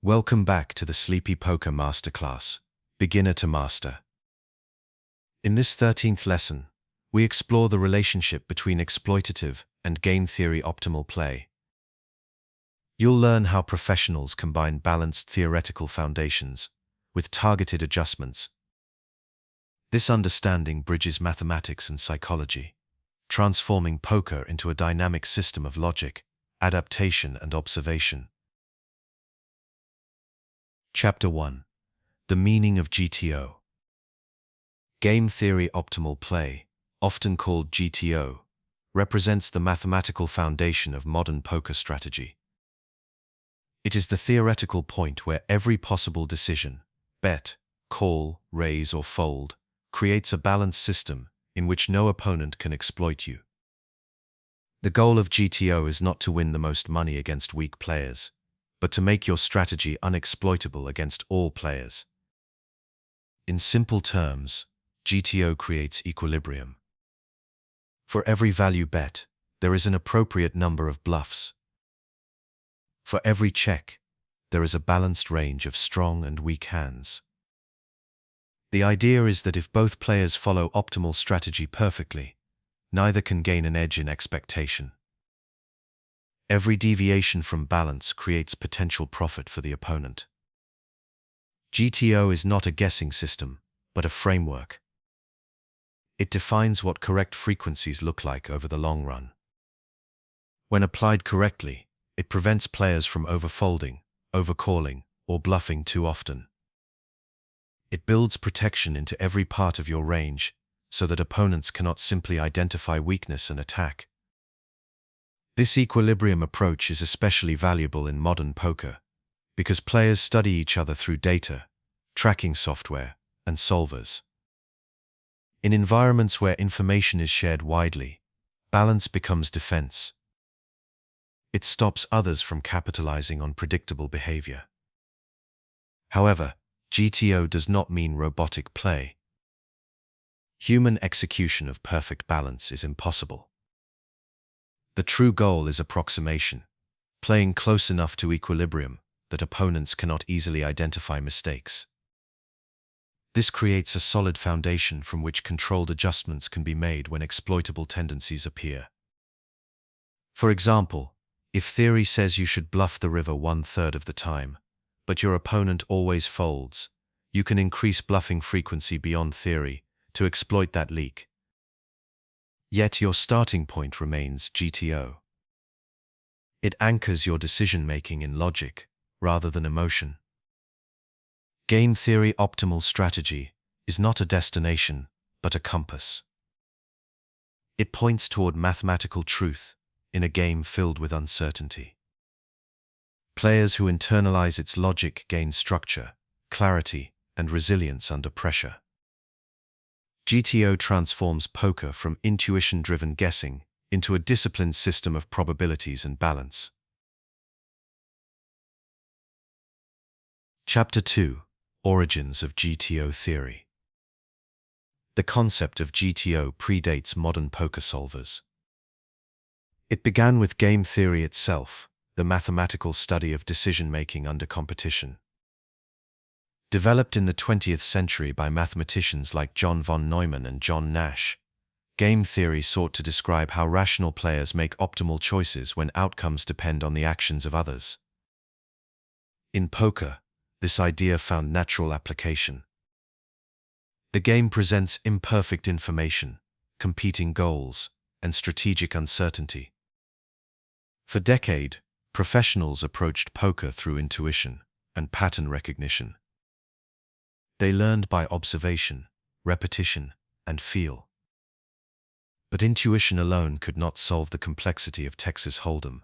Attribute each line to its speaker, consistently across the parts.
Speaker 1: Welcome back to the Sleepy Poker Masterclass, Beginner to Master. In this 13th lesson, we explore the relationship between exploitative and game theory optimal play. You'll learn how professionals combine balanced theoretical foundations with targeted adjustments. This understanding bridges mathematics and psychology, transforming poker into a dynamic system of logic, adaptation, and observation. Chapter 1. The Meaning of GTO. Game theory optimal play, often called GTO, represents the mathematical foundation of modern poker strategy. It is the theoretical point where every possible decision, bet, call, raise, or fold, creates a balanced system in which no opponent can exploit you. The goal of GTO is not to win the most money against weak players, but to make your strategy unexploitable against all players. In simple terms, GTO creates equilibrium. For every value bet, there is an appropriate number of bluffs. For every check, there is a balanced range of strong and weak hands. The idea is that if both players follow optimal strategy perfectly, neither can gain an edge in expectation. Every deviation from balance creates potential profit for the opponent. GTO is not a guessing system, but a framework. It defines what correct frequencies look like over the long run. When applied correctly, it prevents players from overfolding, overcalling, or bluffing too often. It builds protection into every part of your range so that opponents cannot simply identify weakness and attack. This equilibrium approach is especially valuable in modern poker because players study each other through data, tracking software, and solvers. In environments where information is shared widely, balance becomes defense. It stops others from capitalizing on predictable behavior. However, GTO does not mean robotic play. Human execution of perfect balance is impossible. The true goal is approximation, playing close enough to equilibrium that opponents cannot easily identify mistakes. This creates a solid foundation from which controlled adjustments can be made when exploitable tendencies appear. For example, if theory says you should bluff the river 1/3 of the time, but your opponent always folds, you can increase bluffing frequency beyond theory to exploit that leak. Yet your starting point remains GTO. It anchors your decision-making in logic rather than emotion. Game theory optimal strategy is not a destination, but a compass. It points toward mathematical truth in a game filled with uncertainty. Players who internalize its logic gain structure, clarity, and resilience under pressure. GTO transforms poker from intuition-driven guessing into a disciplined system of probabilities and balance. Chapter 2. Origins of GTO Theory. The concept of GTO predates modern poker solvers. It began with game theory itself, the mathematical study of decision-making under competition. Developed in the 20th century by mathematicians like John von Neumann and John Nash, game theory sought to describe how rational players make optimal choices when outcomes depend on the actions of others. In poker, this idea found natural application. The game presents imperfect information, competing goals, and strategic uncertainty. For decades, professionals approached poker through intuition and pattern recognition. They learned by observation, repetition, and feel. But intuition alone could not solve the complexity of Texas Hold'em.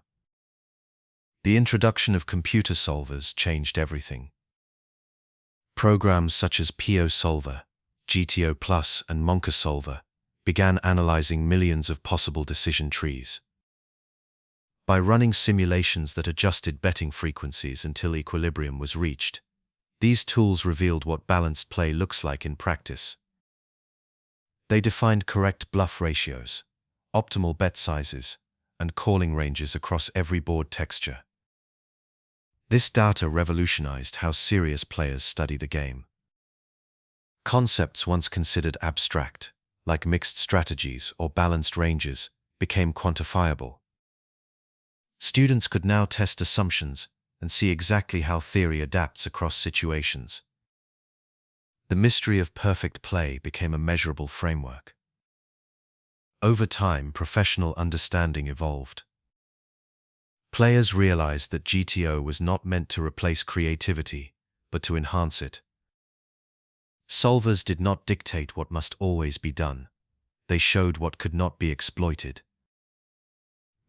Speaker 1: The introduction of computer solvers changed everything. Programs such as PO Solver, GTO Plus, and Monka Solver began analyzing millions of possible decision trees. By running simulations that adjusted betting frequencies until equilibrium was reached, these tools revealed what balanced play looks like in practice. They defined correct bluff ratios, optimal bet sizes, and calling ranges across every board texture. This data revolutionized how serious players study the game. Concepts once considered abstract, like mixed strategies or balanced ranges, became quantifiable. Students could now test assumptions and see exactly how theory adapts across situations. The mystery of perfect play became a measurable framework. Over time, professional understanding evolved. Players realized that GTO was not meant to replace creativity, but to enhance it. Solvers did not dictate what must always be done. They showed what could not be exploited.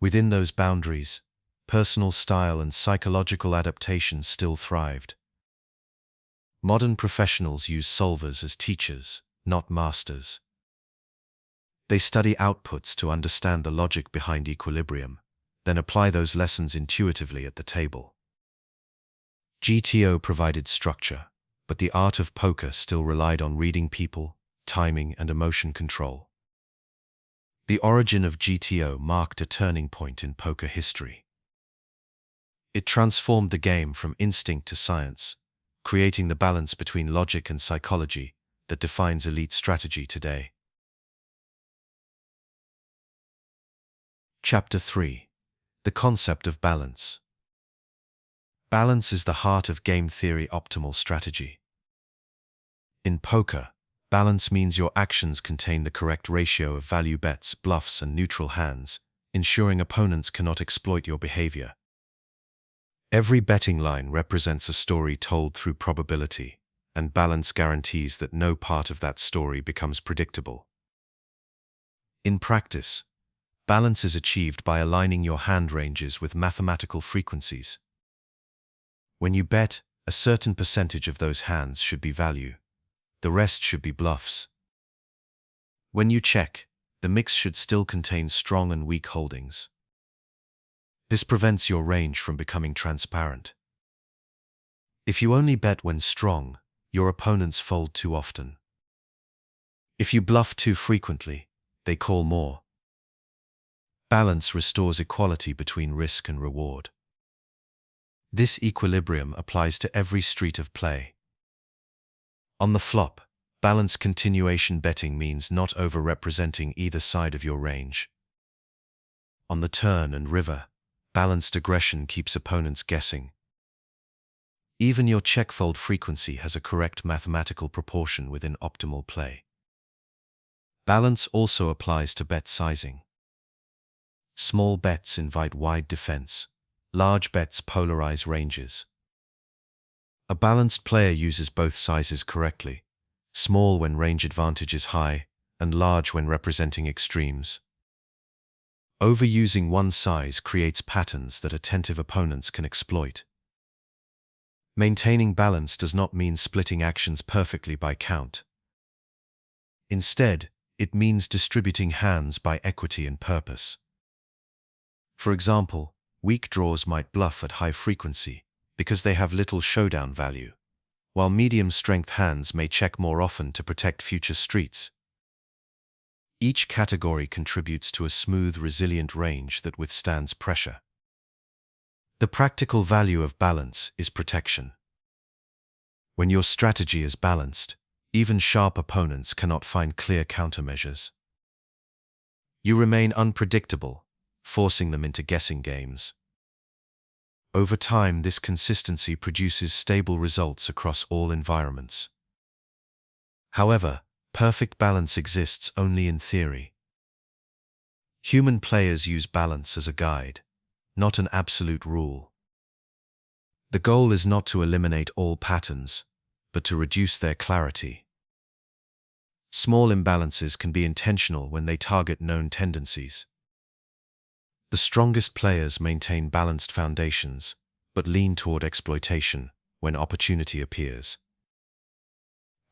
Speaker 1: Within those boundaries, personal style and psychological adaptation still thrived. Modern professionals use solvers as teachers, not masters. They study outputs to understand the logic behind equilibrium, then apply those lessons intuitively at the table. GTO provided structure, but the art of poker still relied on reading people, timing, and emotion control. The origin of GTO marked a turning point in poker history. It transformed the game from instinct to science, creating the balance between logic and psychology that defines elite strategy today. Chapter 3. The concept of balance. Balance is the heart of game theory optimal strategy. In poker, balance means your actions contain the correct ratio of value bets, bluffs, and neutral hands, ensuring opponents cannot exploit your behavior. Every betting line represents a story told through probability, and balance guarantees that no part of that story becomes predictable. In practice, balance is achieved by aligning your hand ranges with mathematical frequencies. When you bet, a certain percentage of those hands should be value. The rest should be bluffs. When you check, the mix should still contain strong and weak holdings. This prevents your range from becoming transparent. If you only bet when strong, your opponents fold too often. If you bluff too frequently, they call more. Balance restores equality between risk and reward. This equilibrium applies to every street of play. On the flop, balanced continuation betting means not over-representing either side of your range. On the turn and river, balanced aggression keeps opponents guessing. Even your check-fold frequency has a correct mathematical proportion within optimal play. Balance also applies to bet sizing. Small bets invite wide defense. Large bets polarize ranges. A balanced player uses both sizes correctly, small when range advantage is high, and large when representing extremes. Overusing one size creates patterns that attentive opponents can exploit. Maintaining balance does not mean splitting actions perfectly by count. Instead, it means distributing hands by equity and purpose. For example, weak draws might bluff at high frequency because they have little showdown value, while medium-strength hands may check more often to protect future streets. Each category contributes to a smooth, resilient range that withstands pressure. The practical value of balance is protection. When your strategy is balanced, even sharp opponents cannot find clear countermeasures. You remain unpredictable, forcing them into guessing games. Over time, this consistency produces stable results across all environments. However, perfect balance exists only in theory. Human players use balance as a guide, not an absolute rule. The goal is not to eliminate all patterns, but to reduce their clarity. Small imbalances can be intentional when they target known tendencies. The strongest players maintain balanced foundations, but lean toward exploitation when opportunity appears.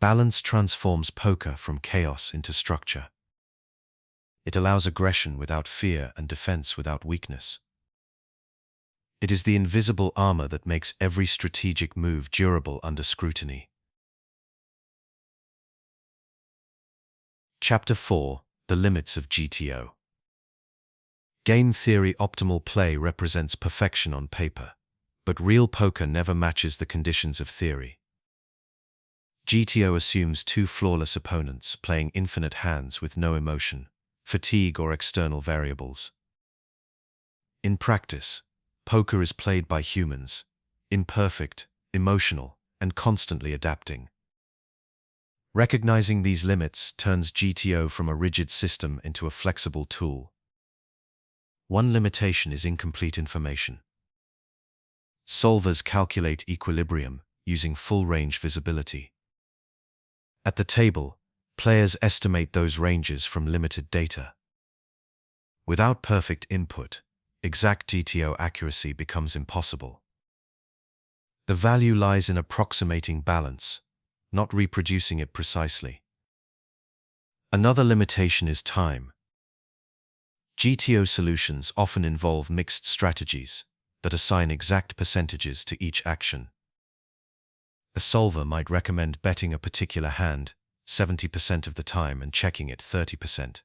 Speaker 1: Balance transforms poker from chaos into structure. It allows aggression without fear and defense without weakness. It is the invisible armor that makes every strategic move durable under scrutiny. Chapter 4. The Limits of GTO. Game theory optimal play represents perfection on paper, But real poker never matches the conditions of theory. GTO assumes two flawless opponents playing infinite hands with no emotion, fatigue, or external variables. In practice, poker is played by humans, imperfect, emotional, and constantly adapting. Recognizing these limits turns GTO from a rigid system into a flexible tool. One limitation is incomplete information. Solvers calculate equilibrium using full-range visibility. At the table, players estimate those ranges from limited data. Without perfect input, exact GTO accuracy becomes impossible. The value lies in approximating balance, not reproducing it precisely. Another limitation is time. GTO solutions often involve mixed strategies that assign exact percentages to each action. A solver might recommend betting a particular hand 70% of the time and checking it 30%.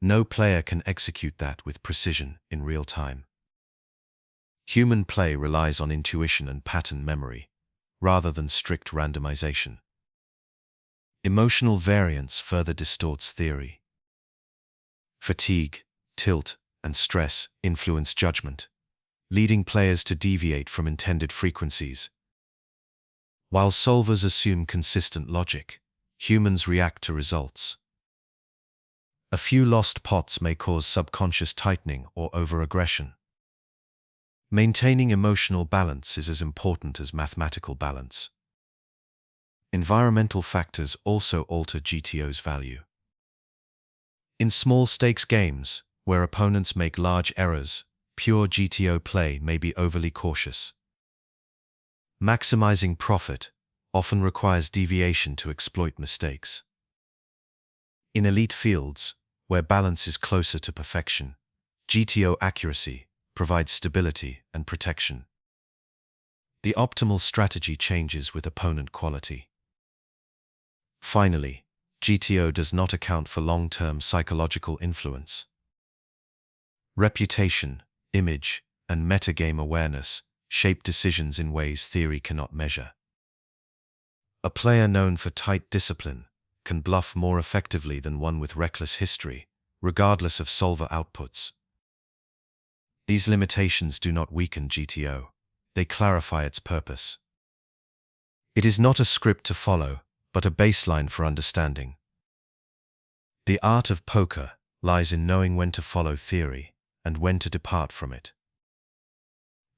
Speaker 1: No player can execute that with precision in real time. Human play relies on intuition and pattern memory, rather than strict randomization. Emotional variance further distorts theory. Fatigue, tilt, and stress influence judgment, leading players to deviate from intended frequencies. While solvers assume consistent logic, humans react to results. A few lost pots may cause subconscious tightening or over-aggression. Maintaining emotional balance is as important as mathematical balance. Environmental factors also alter GTO's value. In small-stakes games, where opponents make large errors, pure GTO play may be overly cautious. Maximizing profit often requires deviation to exploit mistakes. In elite fields, where balance is closer to perfection, GTO accuracy provides stability and protection. The optimal strategy changes with opponent quality. Finally, GTO does not account for long-term psychological influence. Reputation, image, and metagame awareness shape decisions in ways theory cannot measure. A player known for tight discipline can bluff more effectively than one with reckless history, regardless of solver outputs. These limitations do not weaken GTO, they clarify its purpose. It is not a script to follow, but a baseline for understanding. The art of poker lies in knowing when to follow theory and when to depart from it.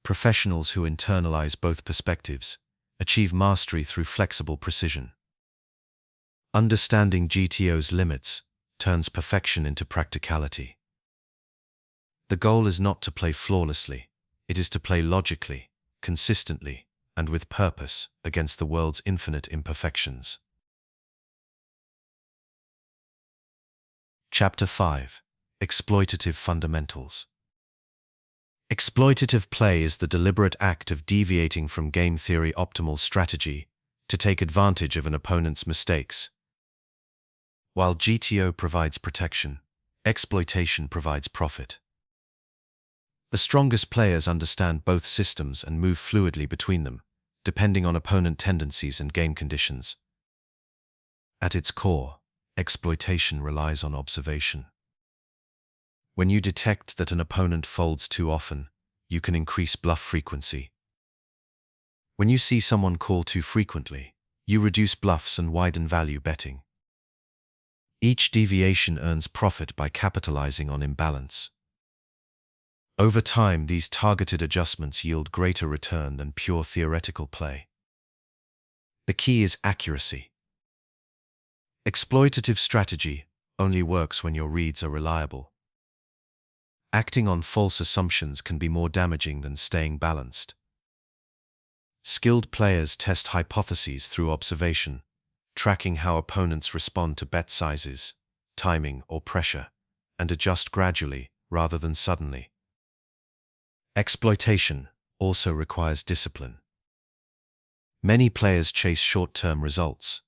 Speaker 1: Professionals who internalize both perspectives achieve mastery through flexible precision. Understanding GTO's limits turns perfection into practicality. The goal is not to play flawlessly, it is to play logically, consistently, and with purpose against the world's infinite imperfections. Chapter 5: Exploitative Fundamentals. Exploitative play is the deliberate act of deviating from game theory optimal strategy to take advantage of an opponent's mistakes. While GTO provides protection, exploitation provides profit. The strongest players understand both systems and move fluidly between them, depending on opponent tendencies and game conditions. At its core, exploitation relies on observation. When you detect that an opponent folds too often, you can increase bluff frequency. When you see someone call too frequently, you reduce bluffs and widen value betting. Each deviation earns profit by capitalizing on imbalance. Over time, these targeted adjustments yield greater return than pure theoretical play. The key is accuracy. Exploitative strategy only works when your reads are reliable. Acting on false assumptions can be more damaging than staying balanced. Skilled players test hypotheses through observation, tracking how opponents respond to bet sizes, timing, or pressure, and adjust gradually rather than suddenly. Exploitation also requires discipline. Many players chase short-term results,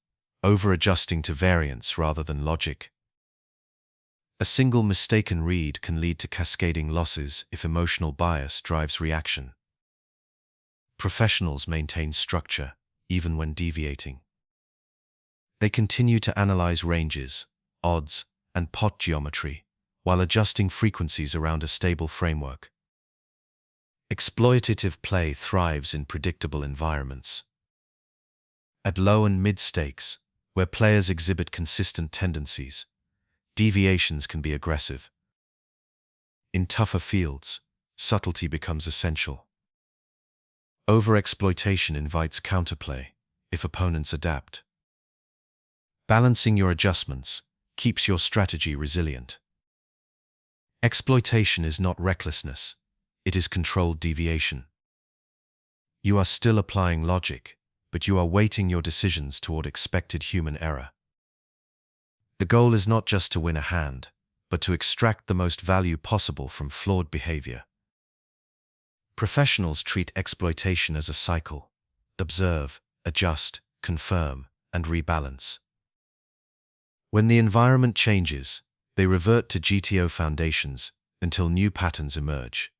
Speaker 1: over-adjusting to variance rather than logic. A single mistaken read can lead to cascading losses if emotional bias drives reaction. Professionals maintain structure, even when deviating. They continue to analyze ranges, odds, and pot geometry, while adjusting frequencies around a stable framework. Exploitative play thrives in predictable environments. At low and mid stakes, where players exhibit consistent tendencies, deviations can be aggressive. In tougher fields, subtlety becomes essential. Overexploitation invites counterplay, if opponents adapt. Balancing your adjustments keeps your strategy resilient. Exploitation is not recklessness, it is controlled deviation. You are still applying logic, but you are weighting your decisions toward expected human error. The goal is not just to win a hand, but to extract the most value possible from flawed behavior. Professionals treat exploitation as a cycle: observe, adjust, confirm, and rebalance. When the environment changes, they revert to GTO foundations until new patterns emerge.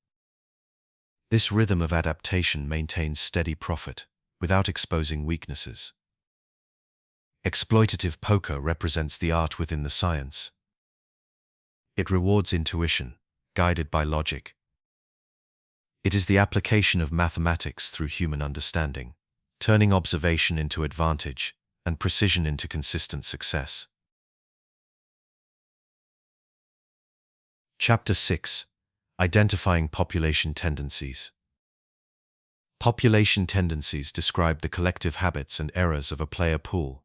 Speaker 1: This rhythm of adaptation maintains steady profit without exposing weaknesses. Exploitative poker represents the art within the science. It rewards intuition, guided by logic. It is the application of mathematics through human understanding, turning observation into advantage and precision into consistent success. Chapter 6: Identifying Population Tendencies. Population tendencies describe the collective habits and errors of a player pool.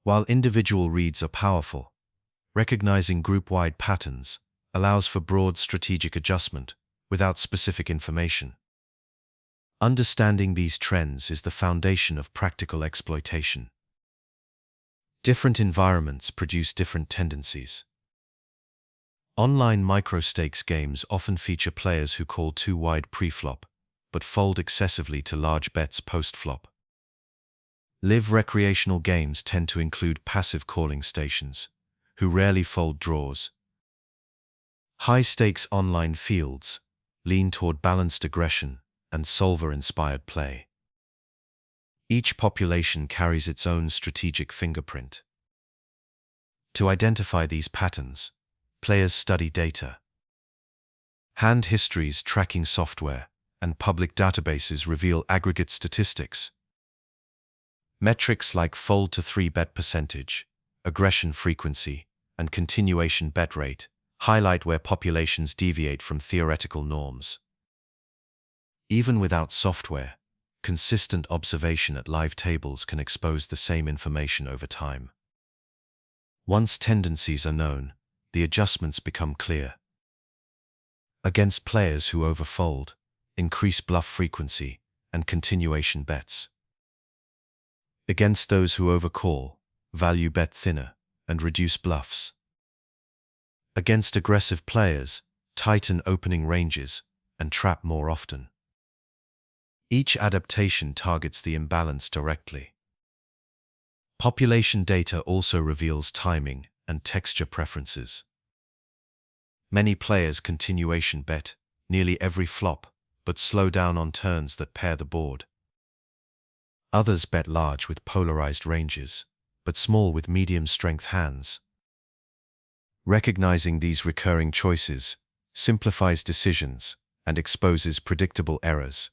Speaker 1: While individual reads are powerful, recognizing group-wide patterns allows for broad strategic adjustment without specific information. Understanding these trends is the foundation of practical exploitation. Different environments produce different tendencies. Online micro-stakes games often feature players who call too wide pre-flop, but fold excessively to large bets post-flop. Live recreational games tend to include passive calling stations, who rarely fold draws. High-stakes online fields lean toward balanced aggression and solver-inspired play. Each population carries its own strategic fingerprint. To identify these patterns, players study data. Hand histories, tracking software, and public databases reveal aggregate statistics. Metrics like fold-to-3 bet percentage, aggression frequency, and continuation bet rate highlight where populations deviate from theoretical norms. Even without software, consistent observation at live tables can expose the same information over time. Once tendencies are known, the adjustments become clear. Against players who overfold, increase bluff frequency and continuation bets. Against those who overcall, value bet thinner and reduce bluffs. Against aggressive players, tighten opening ranges and trap more often. Each adaptation targets the imbalance directly. Population data also reveals timing and texture preferences. Many players continuation bet nearly every flop, but slow down on turns that pair the board. Others bet large with polarized ranges, but small with medium-strength hands. Recognizing these recurring choices simplifies decisions and exposes predictable errors.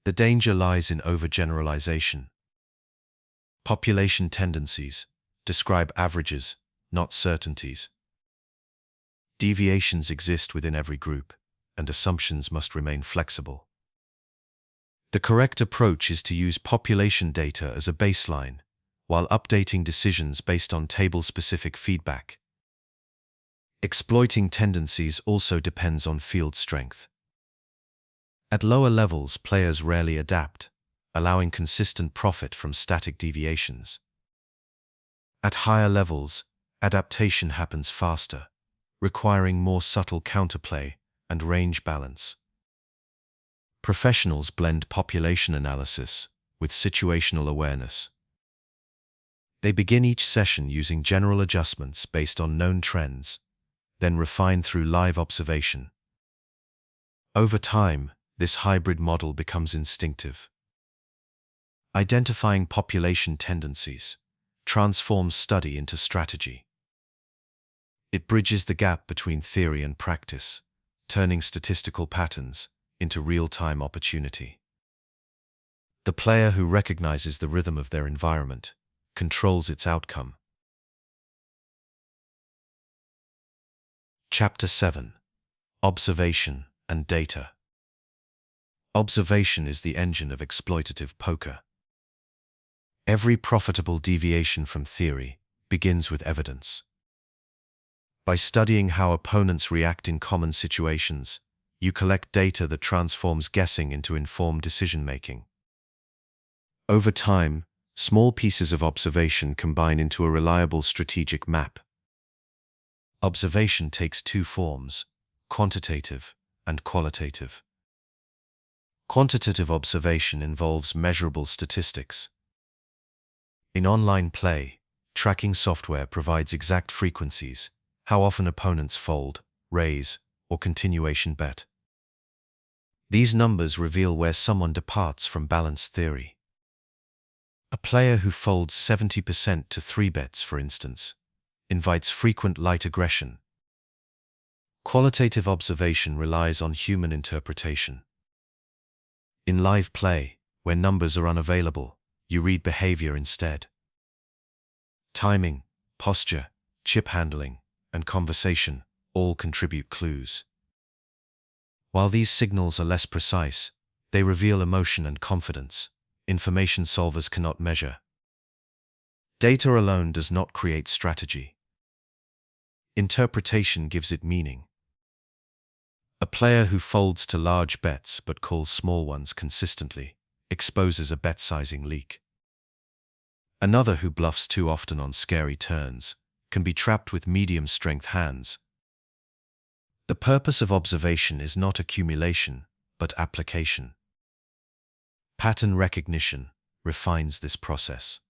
Speaker 1: The danger lies in overgeneralization. Population tendencies describe averages, not certainties. Deviations exist within every group, and assumptions must remain flexible. The correct approach is to use population data as a baseline, while updating decisions based on table-specific feedback. Exploiting tendencies also depends on field strength. At lower levels, players rarely adapt, allowing consistent profit from static deviations. At higher levels, adaptation happens faster, requiring more subtle counterplay and range balance. Professionals blend population analysis with situational awareness. They begin each session using general adjustments based on known trends, then refine through live observation. Over time, this hybrid model becomes instinctive. Identifying population tendencies transforms study into strategy. It bridges the gap between theory and practice, turning statistical patterns into real-time opportunity. The player who recognizes the rhythm of their environment controls its outcome. Chapter 7. Observation and Data. Observation is the engine of exploitative poker. Every profitable deviation from theory begins with evidence. By studying how opponents react in common situations, you collect data that transforms guessing into informed decision-making. Over time, small pieces of observation combine into a reliable strategic map. Observation takes two forms: quantitative and qualitative. Quantitative observation involves measurable statistics. In online play, tracking software provides exact frequencies, how often opponents fold, raise, or continuation bet. These numbers reveal where someone departs from balanced theory. A player who folds 70% to 3-bets, for instance, invites frequent light aggression. Qualitative observation relies on human interpretation. In live play, where numbers are unavailable, you read behavior instead. Timing, posture, chip handling, and conversation all contribute clues. While these signals are less precise, they reveal emotion and confidence, information solvers cannot measure. Data alone does not create strategy. Interpretation gives it meaning. A player who folds to large bets but calls small ones consistently exposes a bet-sizing leak. Another who bluffs too often on scary turns can be trapped with medium-strength hands. The purpose of observation is not accumulation, but application. Pattern recognition refines this process.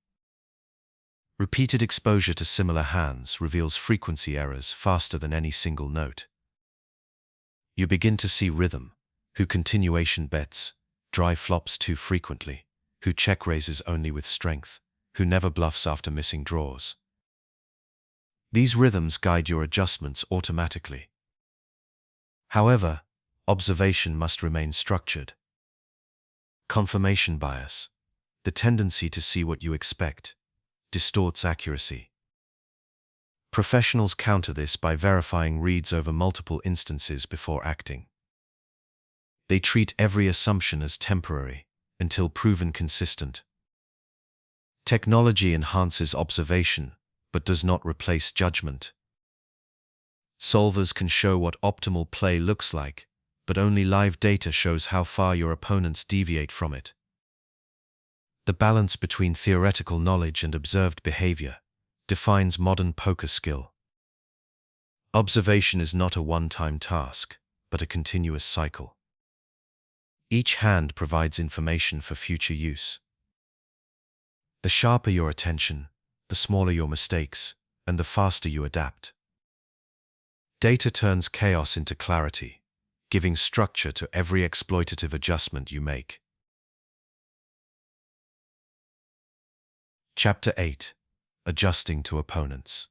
Speaker 1: Repeated exposure to similar hands reveals frequency errors faster than any single note. You begin to see rhythm: who continuation bets, dry flops too frequently, who check raises only with strength, who never bluffs after missing draws. These rhythms guide your adjustments automatically. However, observation must remain structured. Confirmation bias, the tendency to see what you expect, distorts accuracy. Professionals counter this by verifying reads over multiple instances before acting. They treat every assumption as temporary until proven consistent. Technology enhances observation, but does not replace judgment. Solvers can show what optimal play looks like, but only live data shows how far your opponents deviate from it. The balance between theoretical knowledge and observed behavior defines modern poker skill. Observation is not a one-time task, but a continuous cycle. Each hand provides information for future use. The sharper your attention, the smaller your mistakes, and the faster you adapt. Data turns chaos into clarity, giving structure to every exploitative adjustment you make. Chapter 8. Adjusting to opponents.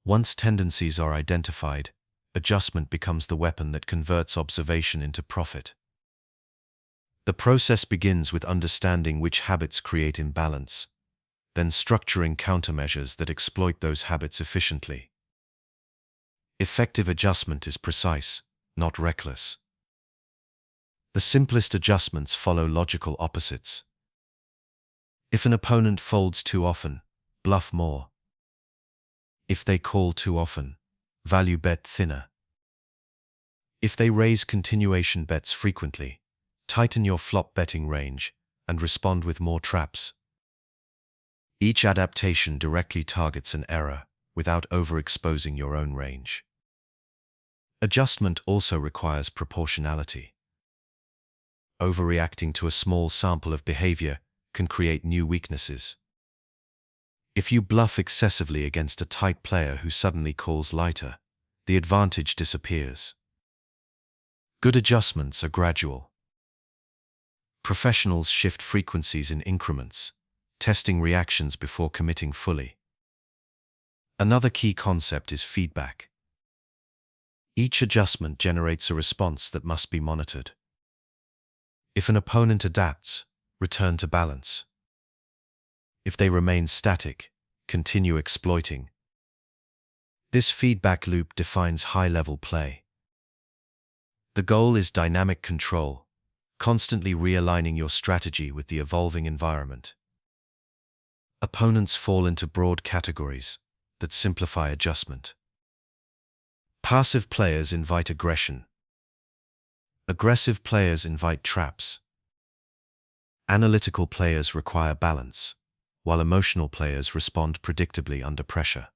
Speaker 1: Once tendencies are identified, adjustment becomes the weapon that converts observation into profit. The process begins with understanding which habits create imbalance, then structuring countermeasures that exploit those habits efficiently. Effective adjustment is precise, not reckless. The simplest adjustments follow logical opposites. If an opponent folds too often, bluff more. If they call too often, value bet thinner. If they raise continuation bets frequently, tighten your flop betting range and respond with more traps. Each adaptation directly targets an error without overexposing your own range. Adjustment also requires proportionality. Overreacting to a small sample of behavior can create new weaknesses. If you bluff excessively against a tight player who suddenly calls lighter, the advantage disappears. Good adjustments are gradual. Professionals shift frequencies in increments, testing reactions before committing fully. Another key concept is feedback. Each adjustment generates a response that must be monitored. If an opponent adapts, return to balance. If they remain static, continue exploiting. This feedback loop defines high-level play. The goal is dynamic control, constantly realigning your strategy with the evolving environment. Opponents fall into broad categories that simplify adjustment. Passive players invite aggression. Aggressive players invite traps. Analytical players require balance, while emotional players respond predictably under pressure.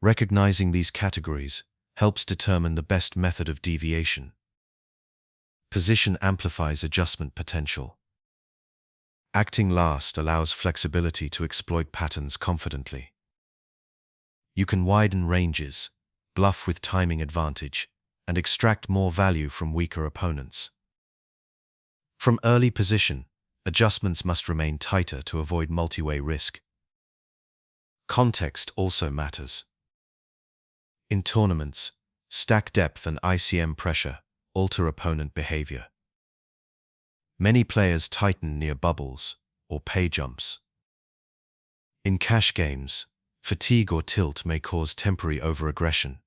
Speaker 1: Recognizing these categories helps determine the best method of deviation. Position amplifies adjustment potential. Acting last allows flexibility to exploit patterns confidently. You can widen ranges, bluff with timing advantage, and extract more value from weaker opponents. From early position, adjustments must remain tighter to avoid multi-way risk. Context also matters. In tournaments, stack depth and ICM pressure alter opponent behavior. Many players tighten near bubbles or pay jumps. In cash games, fatigue or tilt may cause temporary overaggression.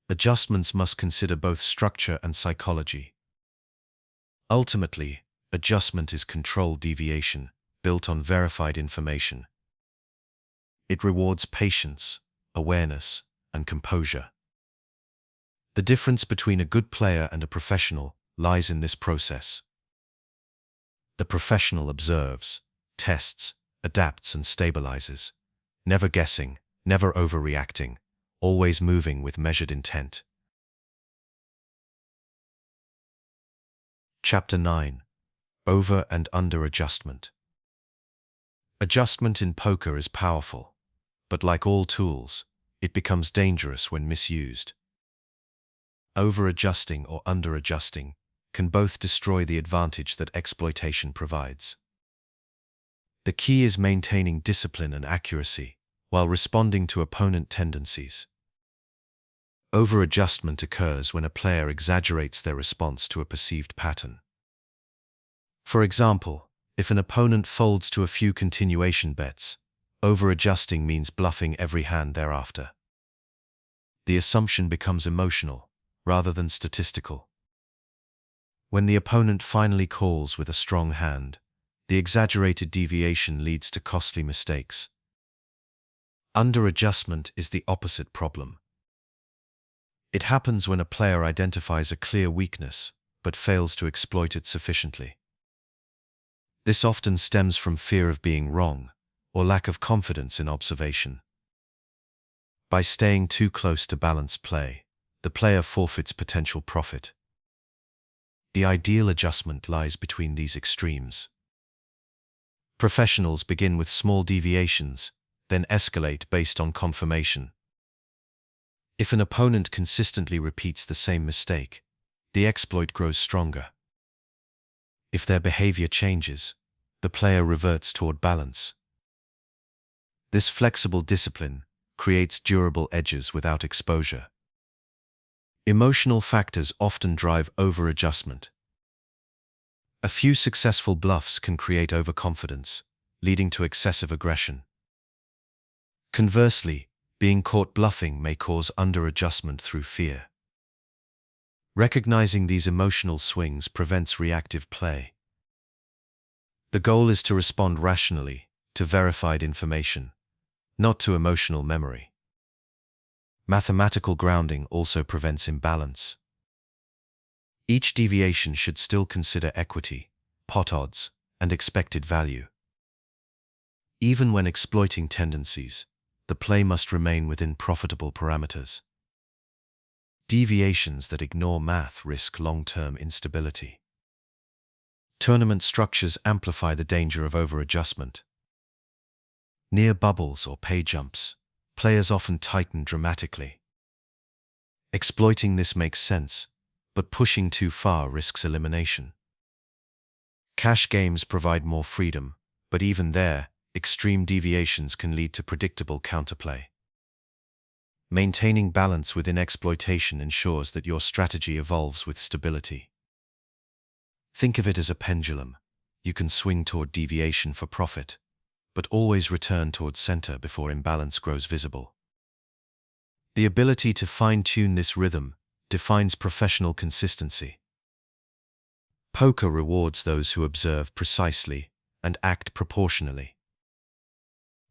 Speaker 1: Adjustments must consider both structure and psychology. Ultimately, adjustment is controlled deviation, built on verified information. It rewards patience, awareness, and composure. The difference between a good player and a professional lies in this process. The professional observes, tests, adapts, and stabilizes, never guessing, never overreacting, always moving with measured intent. Chapter 9. Over and under adjustment. Adjustment in poker is powerful, but like all tools, it becomes dangerous when misused. Over-adjusting or under-adjusting can both destroy the advantage that exploitation provides. The key is maintaining discipline and accuracy while responding to opponent tendencies. Over-adjustment occurs when a player exaggerates their response to a perceived pattern. For example, if an opponent folds to a few continuation bets, over-adjusting means bluffing every hand thereafter. The assumption becomes emotional, rather than statistical. When the opponent finally calls with a strong hand, the exaggerated deviation leads to costly mistakes. Under-adjustment is the opposite problem. It happens when a player identifies a clear weakness, but fails to exploit it sufficiently. This often stems from fear of being wrong, or lack of confidence in observation. By staying too close to balanced play, the player forfeits potential profit. The ideal adjustment lies between these extremes. Professionals begin with small deviations, then escalate based on confirmation. If an opponent consistently repeats the same mistake, the exploit grows stronger. If their behavior changes, the player reverts toward balance. This flexible discipline creates durable edges without exposure. Emotional factors often drive over-adjustment. A few successful bluffs can create overconfidence, leading to excessive aggression. Conversely, being caught bluffing may cause under-adjustment through fear. Recognizing these emotional swings prevents reactive play. The goal is to respond rationally to verified information, not to emotional memory. Mathematical grounding also prevents imbalance. Each deviation should still consider equity, pot odds, and expected value. Even when exploiting tendencies, the play must remain within profitable parameters. Deviations that ignore math risk long-term instability. Tournament structures amplify the danger of over-adjustment. Near bubbles or pay jumps, players often tighten dramatically. Exploiting this makes sense, but pushing too far risks elimination. Cash games provide more freedom, but even there, extreme deviations can lead to predictable counterplay. Maintaining balance within exploitation ensures that your strategy evolves with stability. Think of it as a pendulum. You can swing toward deviation for profit, but always return toward center before imbalance grows visible. The ability to fine-tune this rhythm defines professional consistency. Poker rewards those who observe precisely and act proportionally.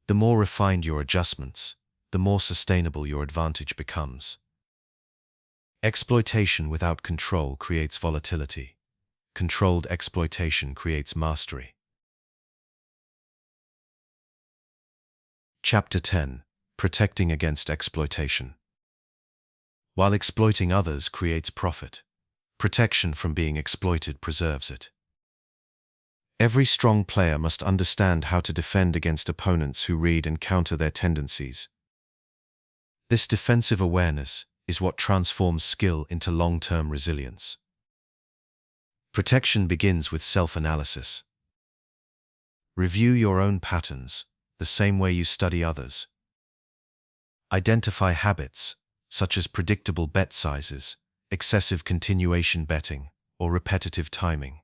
Speaker 1: The more refined your adjustments, the more sustainable your advantage becomes. Exploitation without control creates volatility. Controlled exploitation creates mastery. Chapter 10. Protecting against exploitation. While exploiting others creates profit, protection from being exploited preserves it. Every strong player must understand how to defend against opponents who read and counter their tendencies. This defensive awareness is what transforms skill into long-term resilience. Protection begins with self-analysis. Review your own patterns, the same way you study others. Identify habits, such as predictable bet sizes, excessive continuation betting, or repetitive timing.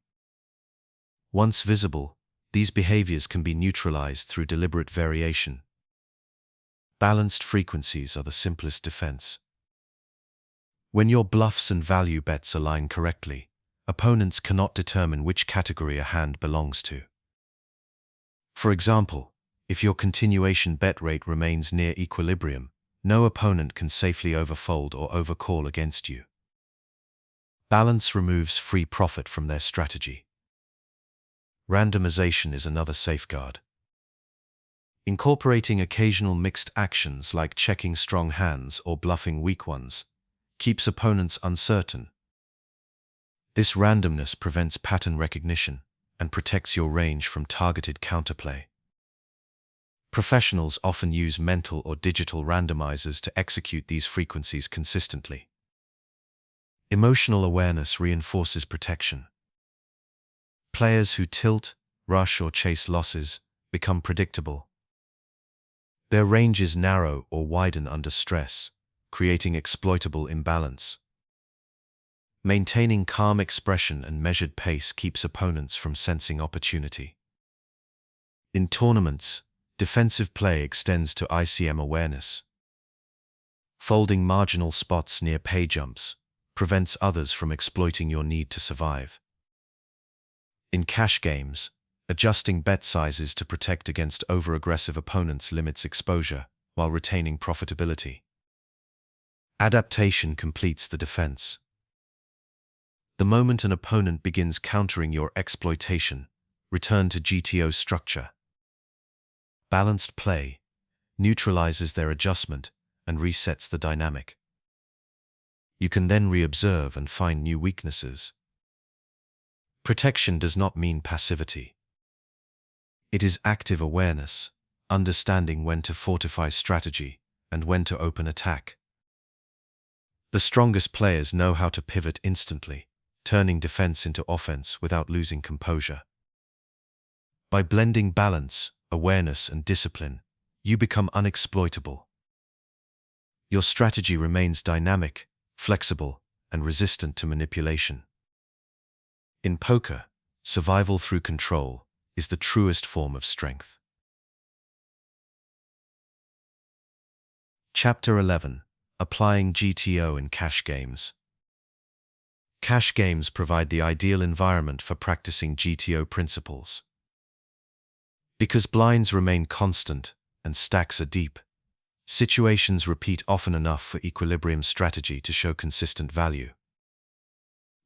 Speaker 1: Once visible, these behaviors can be neutralized through deliberate variation. Balanced frequencies are the simplest defense. When your bluffs and value bets align correctly, opponents cannot determine which category a hand belongs to. For example, if your continuation bet rate remains near equilibrium, no opponent can safely overfold or overcall against you. Balance removes free profit from their strategy. Randomization is another safeguard. Incorporating occasional mixed actions like checking strong hands or bluffing weak ones keeps opponents uncertain. This randomness prevents pattern recognition and protects your range from targeted counterplay. Professionals often use mental or digital randomizers to execute these frequencies consistently. Emotional awareness reinforces protection. Players who tilt, rush, or chase losses become predictable. Their ranges narrow or widen under stress, creating exploitable imbalance. Maintaining calm expression and measured pace keeps opponents from sensing opportunity. In tournaments, defensive play extends to ICM awareness. Folding marginal spots near pay jumps prevents others from exploiting your need to survive. In cash games, adjusting bet sizes to protect against over-aggressive opponents limits exposure while retaining profitability. Adaptation completes the defense. The moment an opponent begins countering your exploitation, return to GTO structure. Balanced play neutralizes their adjustment and resets the dynamic. You can then re-observe and find new weaknesses. Protection does not mean passivity. It is active awareness, understanding when to fortify strategy and when to open attack. The strongest players know how to pivot instantly, turning defense into offense without losing composure. By blending balance, awareness, and discipline, you become unexploitable. Your strategy remains dynamic, flexible, and resistant to manipulation. In poker, survival through control is the truest form of strength. Chapter 11. Applying GTO in cash games. Cash games provide the ideal environment for practicing GTO principles. Because blinds remain constant and stacks are deep, situations repeat often enough for equilibrium strategy to show consistent value.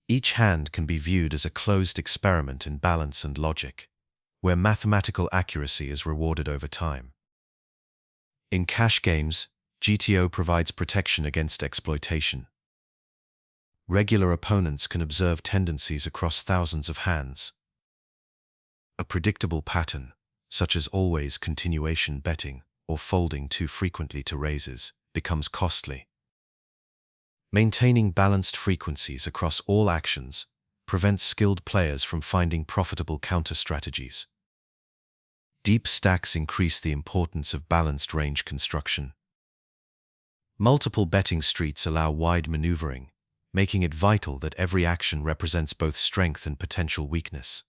Speaker 1: Each hand can be viewed as a closed experiment in balance and logic, where mathematical accuracy is rewarded over time. In cash games, GTO provides protection against exploitation. Regular opponents can observe tendencies across thousands of hands. A predictable pattern, such as always continuation betting or folding too frequently to raises, becomes costly. Maintaining balanced frequencies across all actions prevents skilled players from finding profitable counter-strategies. Deep stacks increase the importance of balanced range construction. Multiple betting streets allow wide maneuvering, making it vital that every action represents both strength and potential weakness.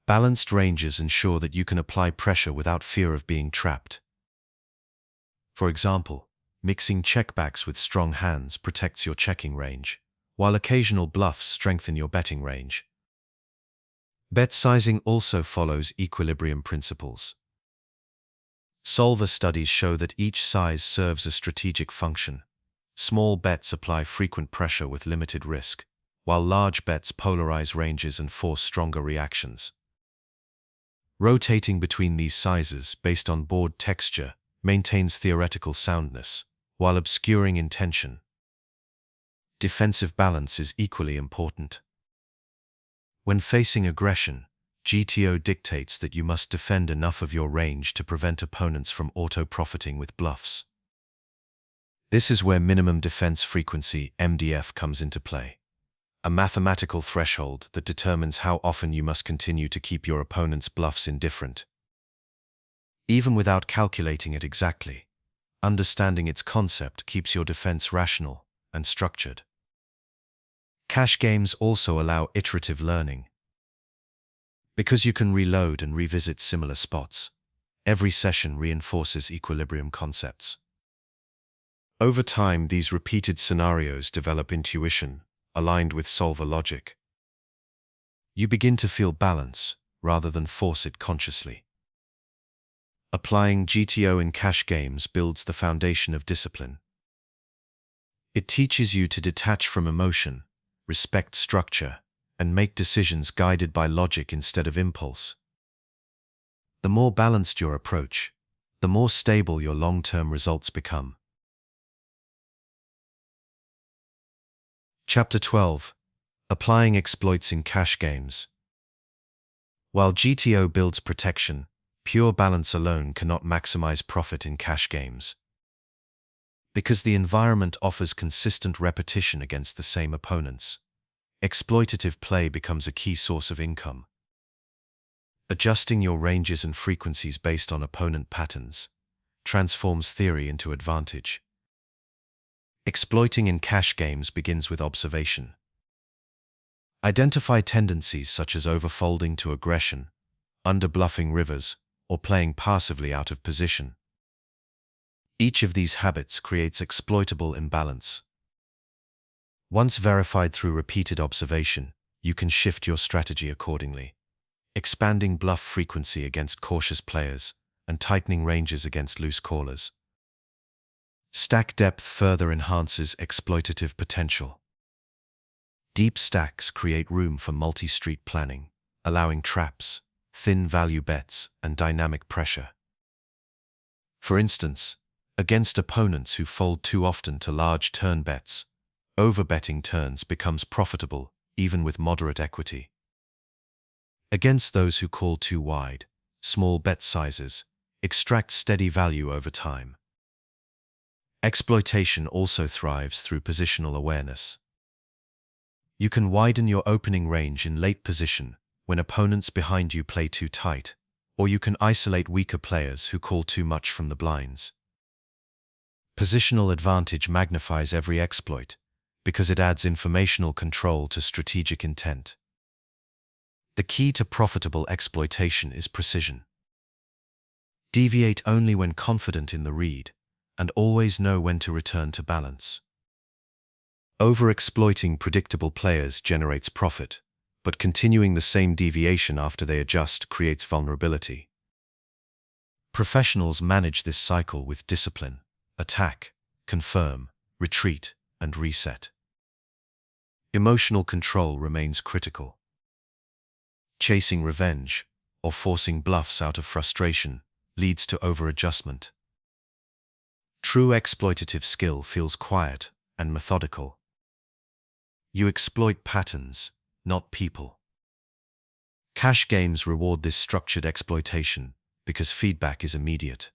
Speaker 1: Balanced ranges ensure that you can apply pressure without fear of being trapped. For example, mixing checkbacks with strong hands protects your checking range, while occasional bluffs strengthen your betting range. Bet sizing also follows equilibrium principles. Solver studies show that each size serves a strategic function. Small bets apply frequent pressure with limited risk, while large bets polarize ranges and force stronger reactions. Rotating between these sizes based on board texture maintains theoretical soundness, while obscuring intention. Defensive balance is equally important. When facing aggression, GTO dictates that you must defend enough of your range to prevent opponents from auto-profiting with bluffs. This is where minimum defense frequency (MDF) comes into play, a mathematical threshold that determines how often you must continue to keep your opponent's bluffs indifferent. Even without calculating it exactly, understanding its concept keeps your defense rational and structured. Cash games also allow iterative learning. Because you can reload and revisit similar spots, every session reinforces equilibrium concepts. Over time, these repeated scenarios develop intuition, aligned with solver logic. You begin to feel balance, rather than force it consciously. Applying GTO in cash games builds the foundation of discipline. It teaches you to detach from emotion, respect structure, and make decisions guided by logic instead of impulse. The more balanced your approach, the more stable your long-term results become. Chapter 12. Applying exploits in cash games. While GTO builds protection, pure balance alone cannot maximize profit in cash games. Because the environment offers consistent repetition against the same opponents, exploitative play becomes a key source of income. Adjusting your ranges and frequencies based on opponent patterns transforms theory into advantage. Exploiting in cash games begins with observation. Identify tendencies such as overfolding to aggression, under-bluffing rivers, or playing passively out of position. Each of these habits creates exploitable imbalance. Once verified through repeated observation, you can shift your strategy accordingly, expanding bluff frequency against cautious players and tightening ranges against loose callers. Stack depth further enhances exploitative potential. Deep stacks create room for multi-street planning, allowing traps, thin value bets, and dynamic pressure. For instance, against opponents who fold too often to large turn bets, overbetting turns becomes profitable even with moderate equity. Against those who call too wide, small bet sizes extract steady value over time. Exploitation also thrives through positional awareness. You can widen your opening range in late position when opponents behind you play too tight, or you can isolate weaker players who call too much from the blinds. Positional advantage magnifies every exploit because it adds informational control to strategic intent. The key to profitable exploitation is precision. Deviate only when confident in the read, and always know when to return to balance. Overexploiting predictable players generates profit, but continuing the same deviation after they adjust creates vulnerability. Professionals manage this cycle with discipline: attack, confirm, retreat, and reset. Emotional control remains critical. Chasing revenge, or forcing bluffs out of frustration, leads to overadjustment. True exploitative skill feels quiet and methodical. You exploit patterns, not people. Cash games reward this structured exploitation because feedback is immediate.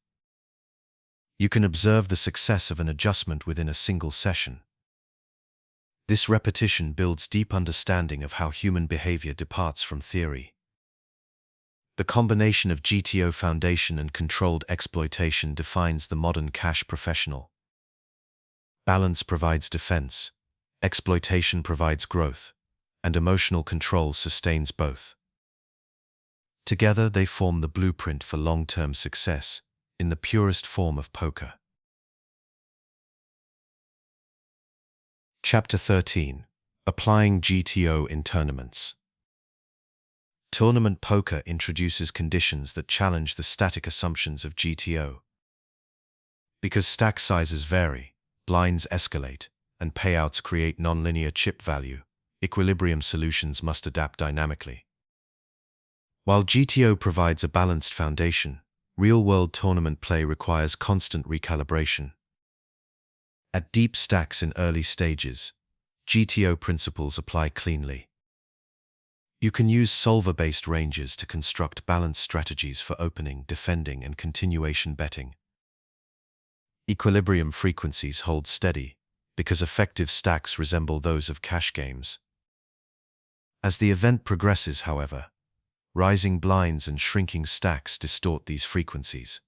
Speaker 1: You can observe the success of an adjustment within a single session, This repetition builds deep understanding of how human behavior departs from theory. The combination of GTO foundation and controlled exploitation defines the modern cash professional. Balance provides defense, exploitation provides growth, and emotional control sustains both. Together, they form the blueprint for long-term success in the purest form of poker. Chapter 13. Applying GTO in Tournaments. Tournament poker introduces conditions that challenge the static assumptions of GTO. Because stack sizes vary, blinds escalate, and payouts create nonlinear chip value, equilibrium solutions must adapt dynamically. While GTO provides a balanced foundation, real-world tournament play requires constant recalibration. At deep stacks in early stages, GTO principles apply cleanly. You can use solver-based ranges to construct balanced strategies for opening, defending, and continuation betting. Equilibrium frequencies hold steady because effective stacks resemble those of cash games. As the event progresses, however, rising blinds and shrinking stacks distort these frequencies.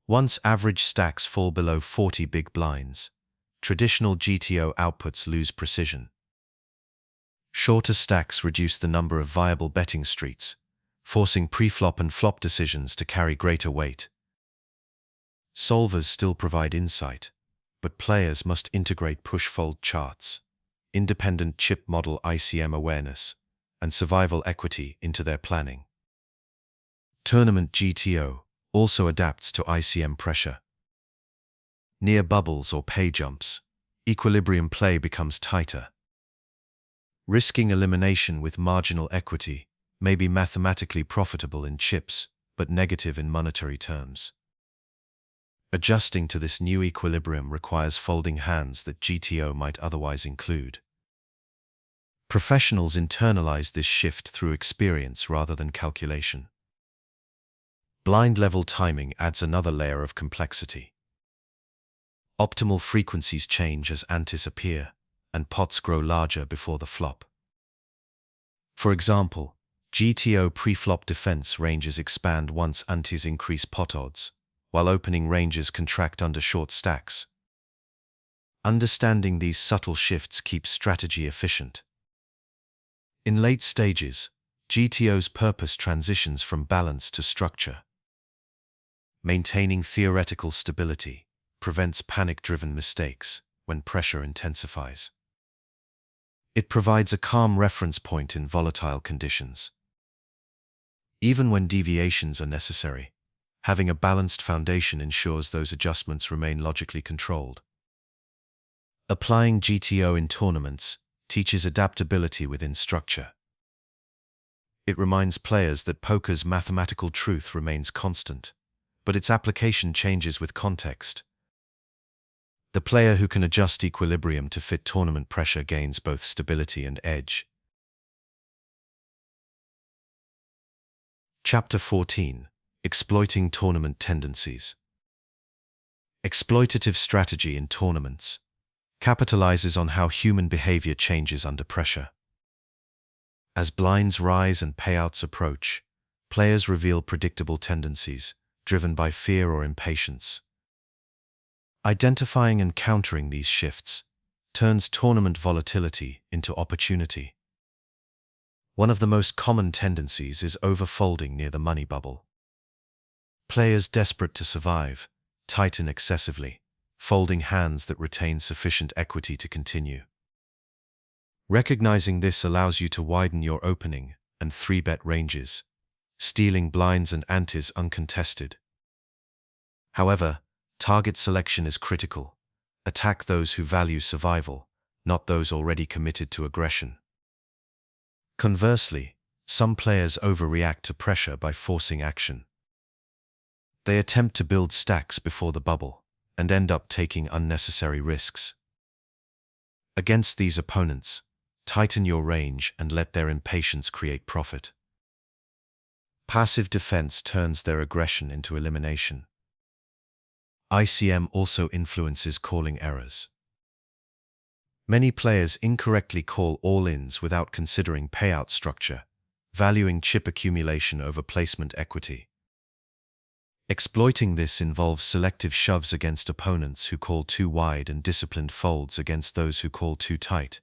Speaker 1: Once average stacks fall below 40 big blinds, traditional GTO outputs lose precision. Shorter stacks reduce the number of viable betting streets, forcing pre-flop and flop decisions to carry greater weight. Solvers still provide insight, but players must integrate push-fold charts, independent chip model ICM awareness, and survival equity into their planning. Tournament GTO also adapts to ICM pressure. Near bubbles or pay jumps, equilibrium play becomes tighter. Risking elimination with marginal equity may be mathematically profitable in chips, but negative in monetary terms. Adjusting to this new equilibrium requires folding hands that GTO might otherwise include. Professionals internalize this shift through experience rather than calculation. Blind-level timing adds another layer of complexity. Optimal frequencies change as antes appear, and pots grow larger before the flop. For example, GTO pre-flop defense ranges expand once antes increase pot odds, while opening ranges contract under short stacks. Understanding these subtle shifts keeps strategy efficient. In late stages, GTO's purpose transitions from balance to structure. Maintaining theoretical stability prevents panic-driven mistakes when pressure intensifies. It provides a calm reference point in volatile conditions. Even when deviations are necessary, having a balanced foundation ensures those adjustments remain logically controlled. Applying GTO in tournaments teaches adaptability within structure. It reminds players that poker's mathematical truth remains constant, but its application changes with context. The player who can adjust equilibrium to fit tournament pressure gains both stability and edge. Chapter 14. Exploiting Tournament Tendencies. Exploitative strategy in tournaments capitalizes on how human behavior changes under pressure. As blinds rise and payouts approach, players reveal predictable tendencies, driven by fear or impatience. Identifying and countering these shifts turns tournament volatility into opportunity. One of the most common tendencies is overfolding near the money bubble. Players desperate to survive tighten excessively, folding hands that retain sufficient equity to continue. Recognizing this allows you to widen your opening and 3-bet ranges, stealing blinds and antes uncontested. However, target selection is critical. Attack those who value survival, not those already committed to aggression. Conversely, some players overreact to pressure by forcing action. They attempt to build stacks before the bubble and end up taking unnecessary risks. Against these opponents, tighten your range and let their impatience create profit. Passive defense turns their aggression into elimination. ICM also influences calling errors. Many players incorrectly call all-ins without considering payout structure, valuing chip accumulation over placement equity. Exploiting this involves selective shoves against opponents who call too wide and disciplined folds against those who call too tight.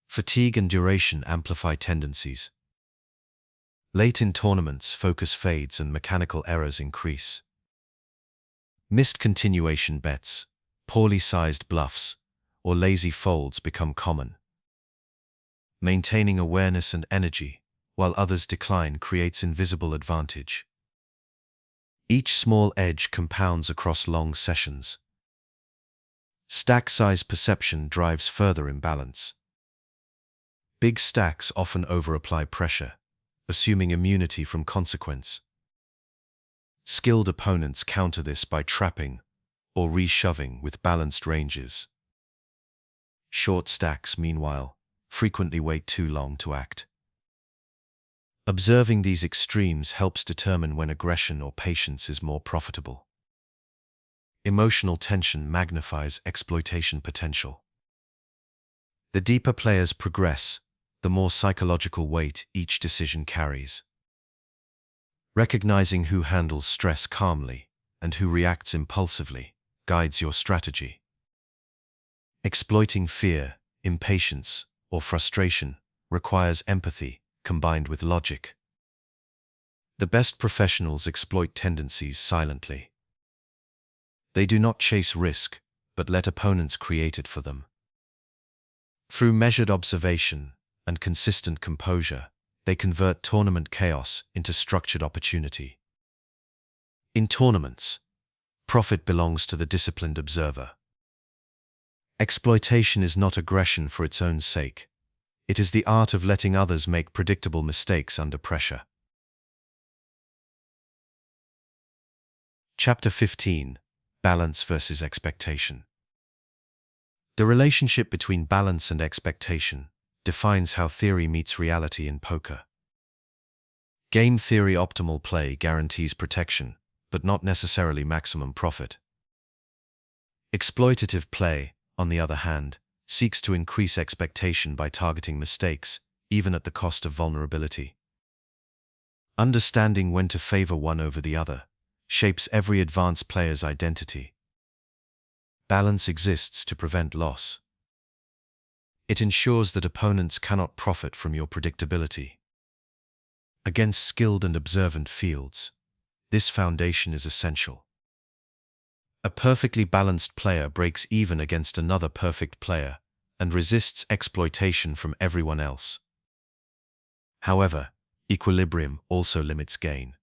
Speaker 1: Fatigue and duration amplify tendencies. Late in tournaments, focus fades and mechanical errors increase. Missed continuation bets, poorly sized bluffs, or lazy folds become common. Maintaining awareness and energy, while others decline, creates invisible advantage. Each small edge compounds across long sessions. Stack size perception drives further imbalance. Big stacks often over-apply pressure, assuming immunity from consequence. Skilled opponents counter this by trapping or reshoving with balanced ranges. Short stacks, meanwhile, frequently wait too long to act. Observing these extremes helps determine when aggression or patience is more profitable. Emotional tension magnifies exploitation potential. The deeper players progress, the more psychological weight each decision carries. Recognizing who handles stress calmly and who reacts impulsively guides your strategy. Exploiting fear, impatience, or frustration requires empathy combined with logic. The best professionals exploit tendencies silently. They do not chase risk, but let opponents create it for them. Through measured observation and consistent composure, they convert tournament chaos into structured opportunity. In tournaments, profit belongs to the disciplined observer. Exploitation is not aggression for its own sake. It is the art of letting others make predictable mistakes under pressure. Chapter 15: Balance versus Expectation. The relationship between balance and expectation defines how theory meets reality in poker. Game theory optimal play guarantees protection, but not necessarily maximum profit. Exploitative play, on the other hand, seeks to increase expectation by targeting mistakes, even at the cost of vulnerability. Understanding when to favor one over the other shapes every advanced player's identity. Balance exists to prevent loss. It ensures that opponents cannot profit from your predictability. Against skilled and observant fields, this foundation is essential. A perfectly balanced player breaks even against another perfect player and resists exploitation from everyone else. However, equilibrium also limits gain.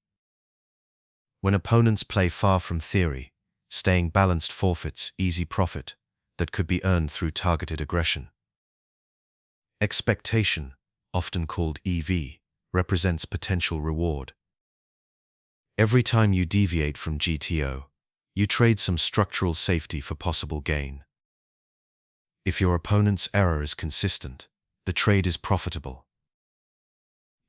Speaker 1: When opponents play far from theory, staying balanced forfeits easy profit that could be earned through targeted aggression. Expectation, often called EV, represents potential reward. Every time you deviate from GTO, you trade some structural safety for possible gain. If your opponent's error is consistent, the trade is profitable.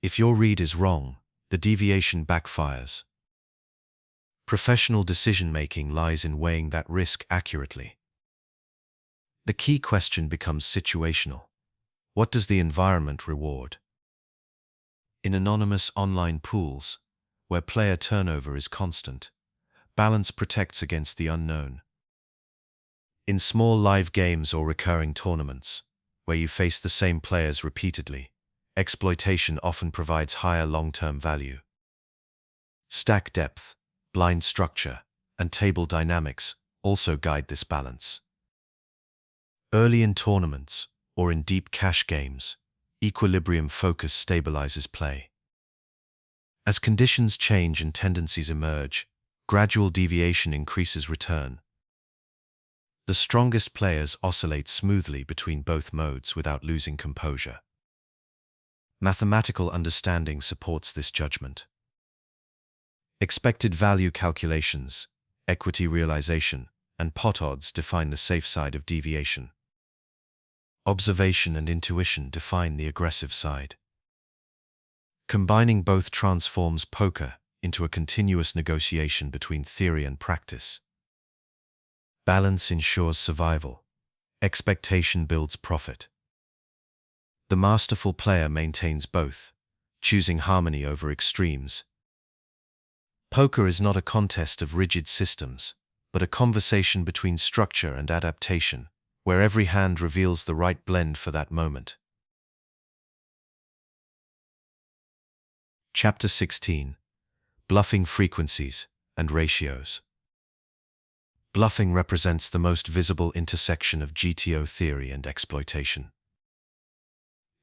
Speaker 1: If your read is wrong, the deviation backfires. Professional decision-making lies in weighing that risk accurately. The key question becomes situational. What does the environment reward? In anonymous online pools, where player turnover is constant, balance protects against the unknown. In small live games or recurring tournaments, where you face the same players repeatedly, exploitation often provides higher long-term value. Stack depth, blind structure, and table dynamics also guide this balance. Early in tournaments, or in deep cash games, equilibrium focus stabilizes play. As conditions change and tendencies emerge, gradual deviation increases return. The strongest players oscillate smoothly between both modes without losing composure. Mathematical understanding supports this judgment. Expected value calculations, equity realization, and pot odds define the safe side of deviation. Observation and intuition define the aggressive side. Combining both transforms poker into a continuous negotiation between theory and practice. Balance ensures survival. Expectation builds profit. The masterful player maintains both, choosing harmony over extremes. Poker is not a contest of rigid systems, but a conversation between structure and adaptation, where every hand reveals the right blend for that moment. Chapter 16. Bluffing frequencies and ratios. Bluffing represents the most visible intersection of GTO theory and exploitation.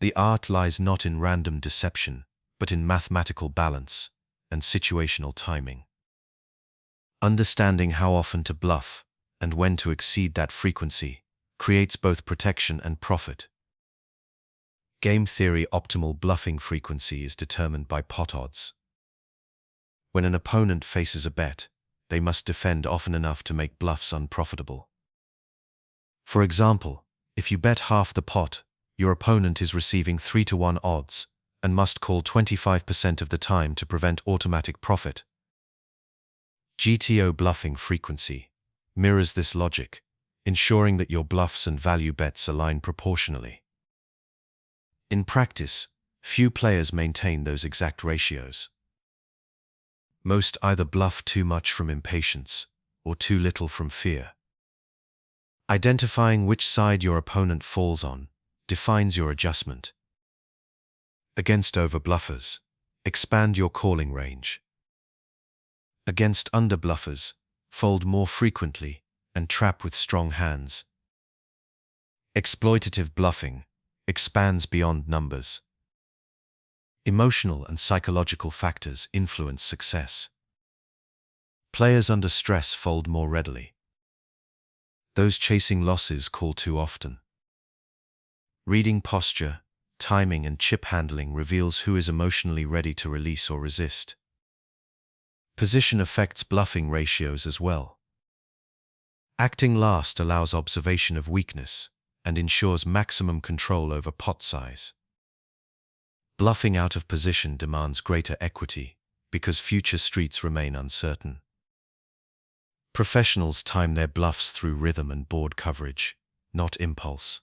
Speaker 1: The art lies not in random deception, but in mathematical balance and situational timing. Understanding how often to bluff and when to exceed that frequency creates both protection and profit. Game theory optimal bluffing frequency is determined by pot odds. When an opponent faces a bet, they must defend often enough to make bluffs unprofitable. For example, if you bet half the pot, your opponent is receiving 3-to-1 odds and must call 25% of the time to prevent automatic profit. GTO bluffing frequency mirrors this logic, ensuring that your bluffs and value bets align proportionally. In practice, few players maintain those exact ratios. Most either bluff too much from impatience or too little from fear. Identifying which side your opponent falls on defines your adjustment. Against overbluffers, expand your calling range. Against underbluffers, fold more frequently and trap with strong hands. Exploitative bluffing expands beyond numbers. Emotional and psychological factors influence success. Players under stress fold more readily. Those chasing losses call too often. Reading posture, timing, and chip handling reveals who is emotionally ready to release or resist. Position affects bluffing ratios as well. Acting last allows observation of weakness and ensures maximum control over pot size. Bluffing out of position demands greater equity because future streets remain uncertain. Professionals time their bluffs through rhythm and board coverage, not impulse.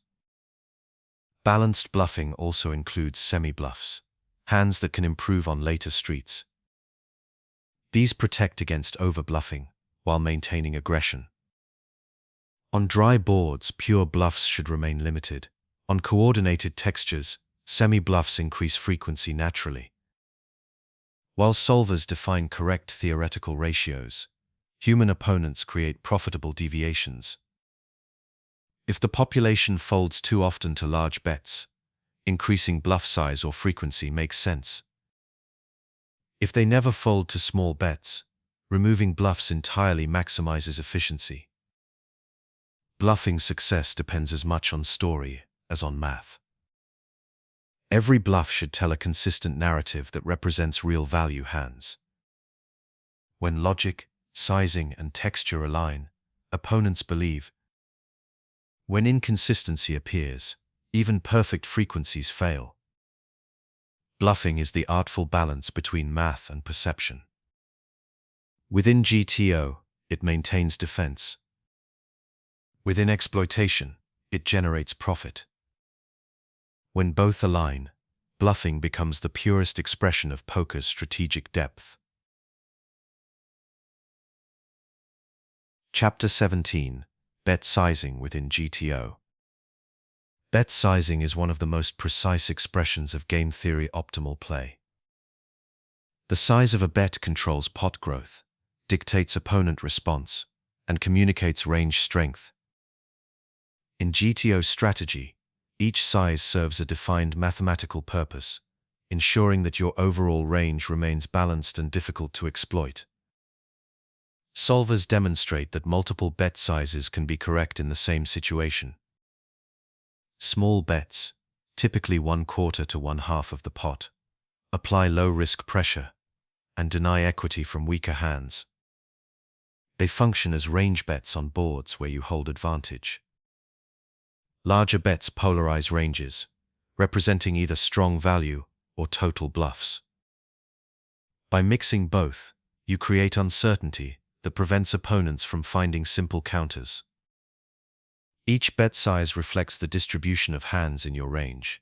Speaker 1: Balanced bluffing also includes semi-bluffs, hands that can improve on later streets. These protect against over-bluffing while maintaining aggression. On dry boards, pure bluffs should remain limited. On coordinated textures, semi-bluffs increase frequency naturally. While solvers define correct theoretical ratios, human opponents create profitable deviations. If the population folds too often to large bets, increasing bluff size or frequency makes sense. If they never fold to small bets, removing bluffs entirely maximizes efficiency. Bluffing success depends as much on story as on math. Every bluff should tell a consistent narrative that represents real value hands. When logic, sizing, and texture align, opponents believe. When inconsistency appears, even perfect frequencies fail. Bluffing is the artful balance between math and perception. Within GTO, it maintains defense. Within exploitation, it generates profit. When both align, bluffing becomes the purest expression of poker's strategic depth. Chapter 17. Bet sizing within GTO. Bet sizing is one of the most precise expressions of game theory optimal play. The size of a bet controls pot growth, dictates opponent response, and communicates range strength. In GTO strategy, each size serves a defined mathematical purpose, ensuring that your overall range remains balanced and difficult to exploit. Solvers demonstrate that multiple bet sizes can be correct in the same situation. Small bets, typically 1/4 to 1/2 of the pot, apply low-risk pressure and deny equity from weaker hands. They function as range bets on boards where you hold advantage. Larger bets polarize ranges, representing either strong value or total bluffs. By mixing both, you create uncertainty that prevents opponents from finding simple counters. Each bet size reflects the distribution of hands in your range.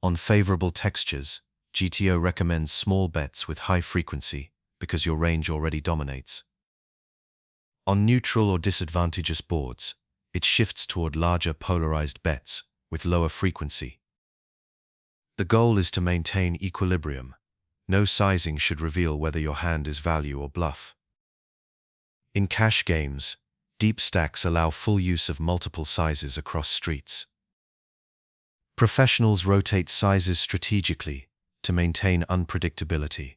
Speaker 1: On favorable textures, GTO recommends small bets with high frequency because your range already dominates. On neutral or disadvantageous boards, it shifts toward larger polarized bets with lower frequency. The goal is to maintain equilibrium. No sizing should reveal whether your hand is value or bluff. In cash games, deep stacks allow full use of multiple sizes across streets. Professionals rotate sizes strategically to maintain unpredictability.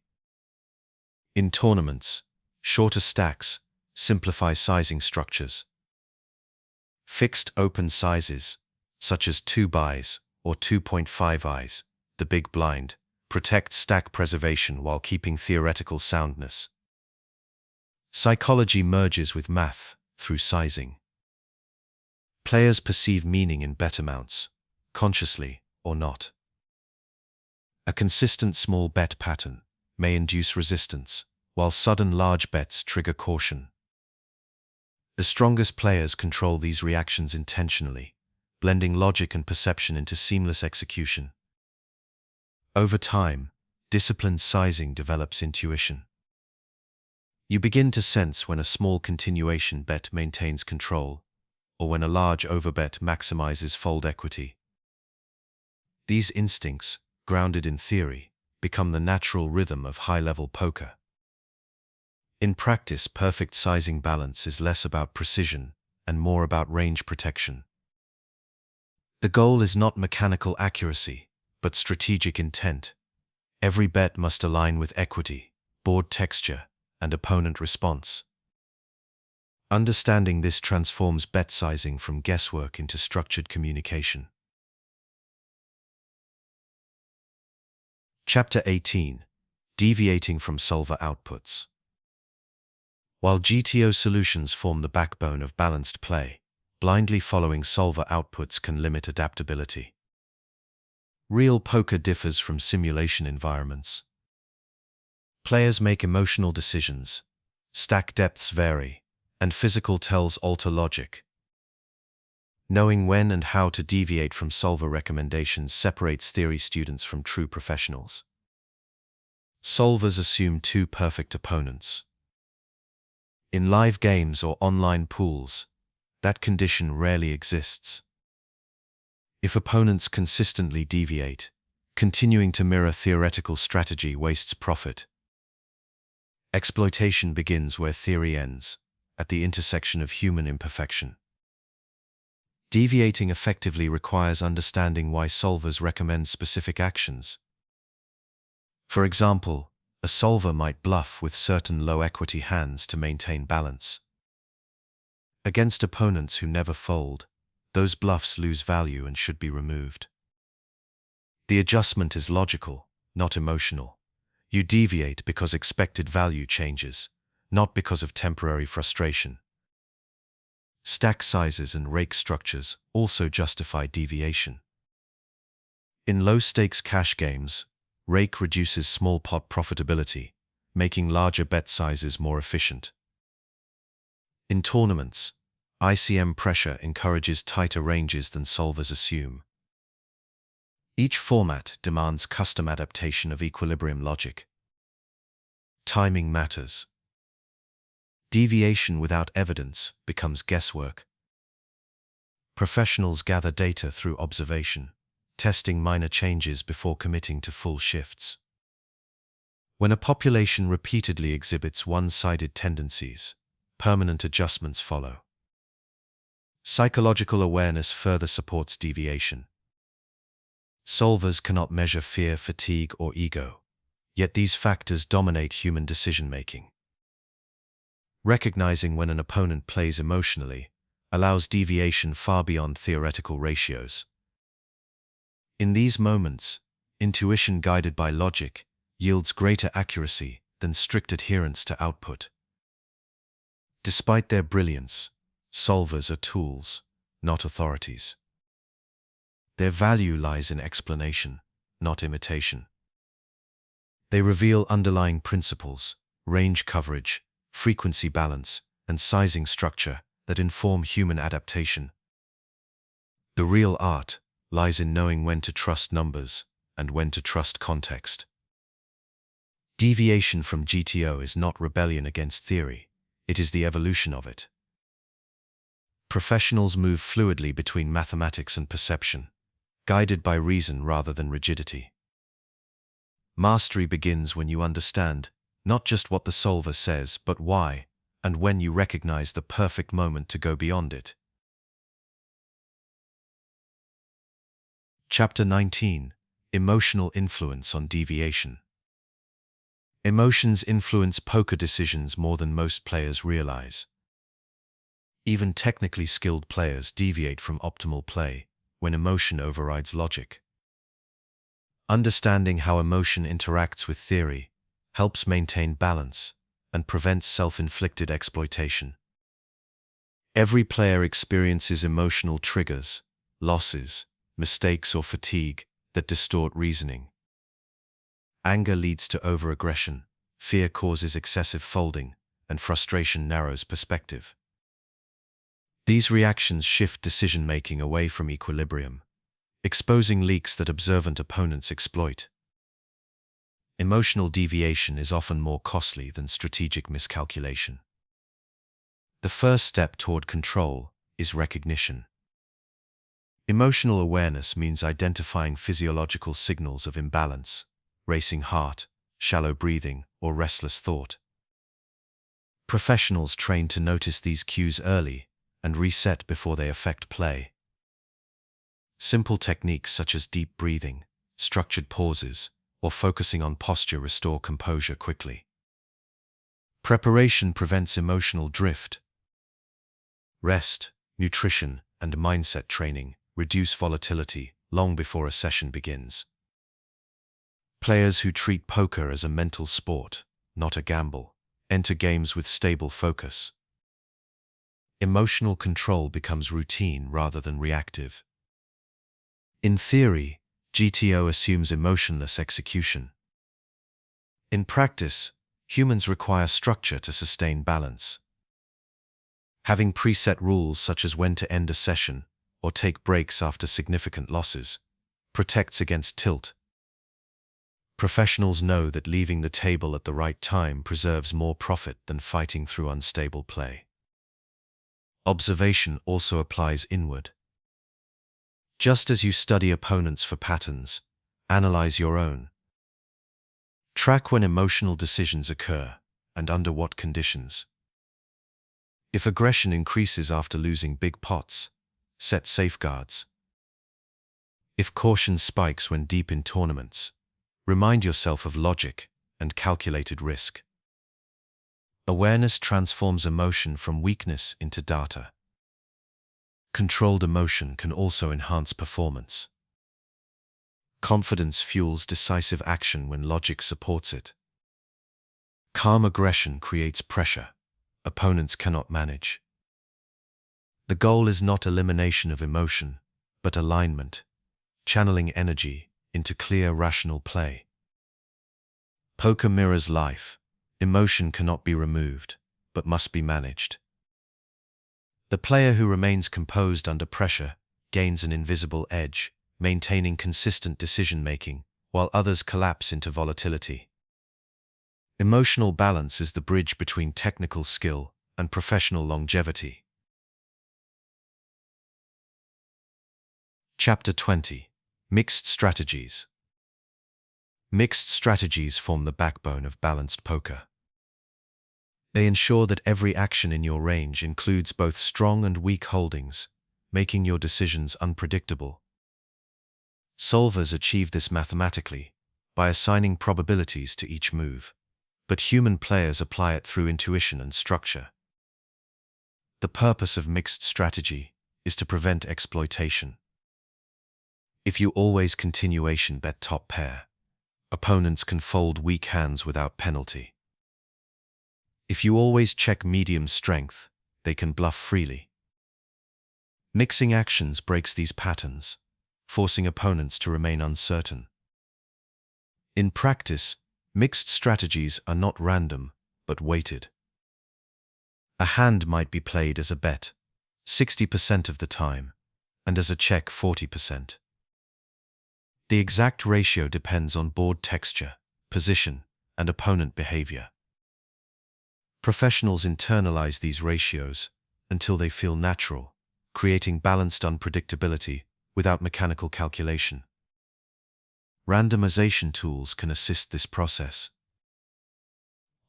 Speaker 1: In tournaments, shorter stacks simplify sizing structures. Fixed open sizes, such as 2 buys or 2.5 eyes, the big blind, protect stack preservation while keeping theoretical soundness. Psychology merges with math through sizing. Players perceive meaning in bet amounts, consciously or not. A consistent small bet pattern may induce resistance, while sudden large bets trigger caution. The strongest players control these reactions intentionally, blending logic and perception into seamless execution. Over time, disciplined sizing develops intuition. You begin to sense when a small continuation bet maintains control, or when a large overbet maximizes fold equity. These instincts, grounded in theory, become the natural rhythm of high-level poker. In practice, perfect sizing balance is less about precision and more about range protection. The goal is not mechanical accuracy, but strategic intent. Every bet must align with equity, board texture, and opponent response. Understanding this transforms bet sizing from guesswork into structured communication. Chapter 18: Deviating from Solver Outputs. While GTO solutions form the backbone of balanced play, blindly following solver outputs can limit adaptability. Real poker differs from simulation environments. Players make emotional decisions, stack depths vary, and physical tells alter logic. Knowing when and how to deviate from solver recommendations separates theory students from true professionals. Solvers assume two perfect opponents. In live games or online pools, that condition rarely exists. If opponents consistently deviate, continuing to mirror theoretical strategy wastes profit. Exploitation begins where theory ends, at the intersection of human imperfection. Deviating effectively requires understanding why solvers recommend specific actions. For example, a solver might bluff with certain low-equity hands to maintain balance. Against opponents who never fold, those bluffs lose value and should be removed. The adjustment is logical, not emotional. You deviate because expected value changes, not because of temporary frustration. Stack sizes and rake structures also justify deviation. In low-stakes cash games, rake reduces small pot profitability, making larger bet sizes more efficient. In tournaments, ICM pressure encourages tighter ranges than solvers assume. Each format demands custom adaptation of equilibrium logic. Timing matters. Deviation without evidence becomes guesswork. Professionals gather data through observation, testing minor changes before committing to full shifts. When a population repeatedly exhibits one-sided tendencies, permanent adjustments follow. Psychological awareness further supports deviation. Solvers cannot measure fear, fatigue, or ego, yet these factors dominate human decision-making. Recognizing when an opponent plays emotionally allows deviation far beyond theoretical ratios. In these moments, intuition guided by logic yields greater accuracy than strict adherence to output. Despite their brilliance, solvers are tools, not authorities. Their value lies in explanation, not imitation. They reveal underlying principles, range coverage, frequency balance, and sizing structure that inform human adaptation. The real art lies in knowing when to trust numbers and when to trust context. Deviation from GTO is not rebellion against theory, it is the evolution of it. Professionals move fluidly between mathematics and perception, guided by reason rather than rigidity. Mastery begins when you understand not just what the solver says, but why, and when you recognize the perfect moment to go beyond it. Chapter 19: Emotional Influence on Deviation. Emotions influence poker decisions more than most players realize. Even technically skilled players deviate from optimal play when emotion overrides logic. Understanding how emotion interacts with theory helps maintain balance and prevents self-inflicted exploitation. Every player experiences emotional triggers, losses, mistakes, or fatigue that distort reasoning. Anger leads to overaggression, fear causes excessive folding, and frustration narrows perspective. These reactions shift decision-making away from equilibrium, exposing leaks that observant opponents exploit. Emotional deviation is often more costly than strategic miscalculation. The first step toward control is recognition. Emotional awareness means identifying physiological signals of imbalance, racing heart, shallow breathing, or restless thought. Professionals train to notice these cues early and reset before they affect play. Simple techniques such as deep breathing, structured pauses, or focusing on posture restore composure quickly. Preparation prevents emotional drift. Rest, nutrition, and mindset training reduce volatility long before a session begins. Players who treat poker as a mental sport, not a gamble, enter games with stable focus. Emotional control becomes routine rather than reactive. In theory, GTO assumes emotionless execution. In practice, humans require structure to sustain balance. Having preset rules such as when to end a session or take breaks after significant losses protects against tilt. Professionals know that leaving the table at the right time preserves more profit than fighting through unstable play. Observation also applies inward. Just as you study opponents for patterns, analyze your own. Track when emotional decisions occur and under what conditions. If aggression increases after losing big pots, set safeguards. If caution spikes when deep in tournaments, remind yourself of logic and calculated risk. Awareness transforms emotion from weakness into data. Controlled emotion can also enhance performance. Confidence fuels decisive action when logic supports it. Calm aggression creates pressure opponents cannot manage. The goal is not elimination of emotion, but alignment, channeling energy into clear, rational play. Poker mirrors life. Emotion cannot be removed, but must be managed. The player who remains composed under pressure gains an invisible edge, maintaining consistent decision-making, while others collapse into volatility. Emotional balance is the bridge between technical skill and professional longevity. Chapter 20: Mixed Strategies. Mixed strategies form the backbone of balanced poker. They ensure that every action in your range includes both strong and weak holdings, making your decisions unpredictable. Solvers achieve this mathematically by assigning probabilities to each move, but human players apply it through intuition and structure. The purpose of mixed strategy is to prevent exploitation. If you always continuation bet top pair, opponents can fold weak hands without penalty. If you always check medium strength, they can bluff freely. Mixing actions breaks these patterns, forcing opponents to remain uncertain. In practice, mixed strategies are not random, but weighted. A hand might be played as a bet, 60% of the time, and as a check 40%. The exact ratio depends on board texture, position, and opponent behavior. Professionals internalize these ratios until they feel natural, creating balanced unpredictability without mechanical calculation. Randomization tools can assist this process.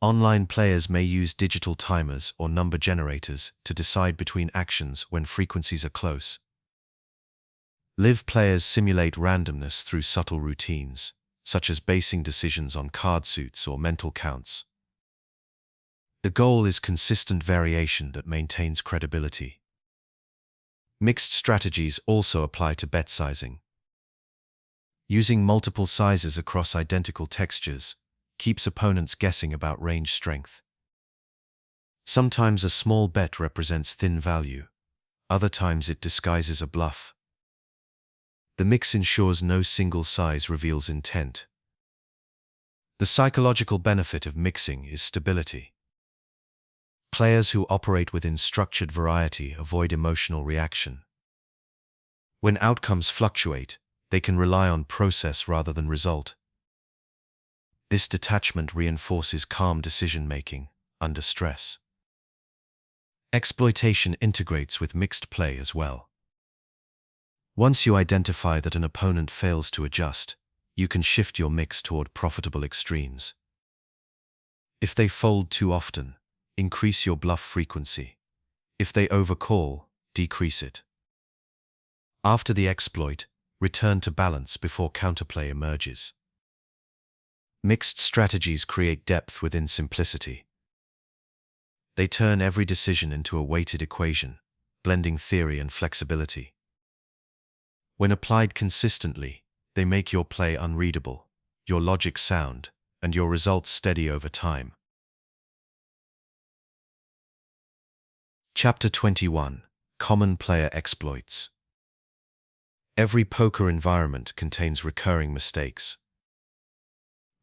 Speaker 1: Online players may use digital timers or number generators to decide between actions when frequencies are close. Live players simulate randomness through subtle routines, such as basing decisions on card suits or mental counts. The goal is consistent variation that maintains credibility. Mixed strategies also apply to bet sizing. Using multiple sizes across identical textures keeps opponents guessing about range strength. Sometimes a small bet represents thin value, other times it disguises a bluff. The mix ensures no single size reveals intent. The psychological benefit of mixing is stability. Players who operate within structured variety avoid emotional reaction. When outcomes fluctuate, they can rely on process rather than result. This detachment reinforces calm decision-making under stress. Exploitation integrates with mixed play as well. Once you identify that an opponent fails to adjust, you can shift your mix toward profitable extremes. If they fold too often, increase your bluff frequency. If they overcall, decrease it. After the exploit, return to balance before counterplay emerges. Mixed strategies create depth within simplicity. They turn every decision into a weighted equation, blending theory and flexibility. When applied consistently, they make your play unreadable, your logic sound, and your results steady over time. Chapter 21: Common Player Exploits. Every poker environment contains recurring mistakes.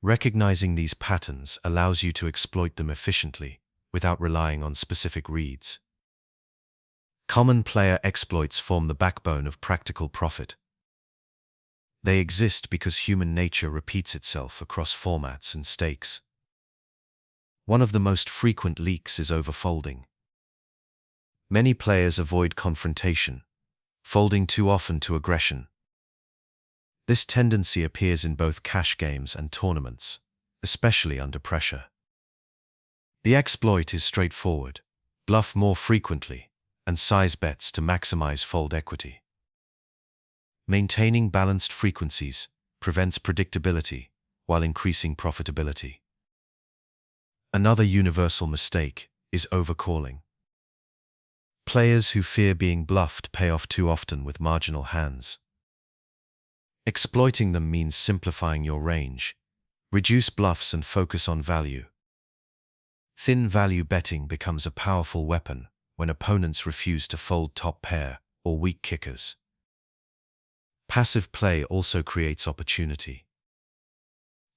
Speaker 1: Recognizing these patterns allows you to exploit them efficiently without relying on specific reads. Common player exploits form the backbone of practical profit. They exist because human nature repeats itself across formats and stakes. One of the most frequent leaks is overfolding. Many players avoid confrontation, folding too often to aggression. This tendency appears in both cash games and tournaments, especially under pressure. The exploit is straightforward: bluff more frequently and size bets to maximize fold equity. Maintaining balanced frequencies prevents predictability while increasing profitability. Another universal mistake is overcalling. Players who fear being bluffed pay off too often with marginal hands. Exploiting them means simplifying your range, reduce bluffs and focus on value. Thin value betting becomes a powerful weapon when opponents refuse to fold top pair or weak kickers. Passive play also creates opportunity.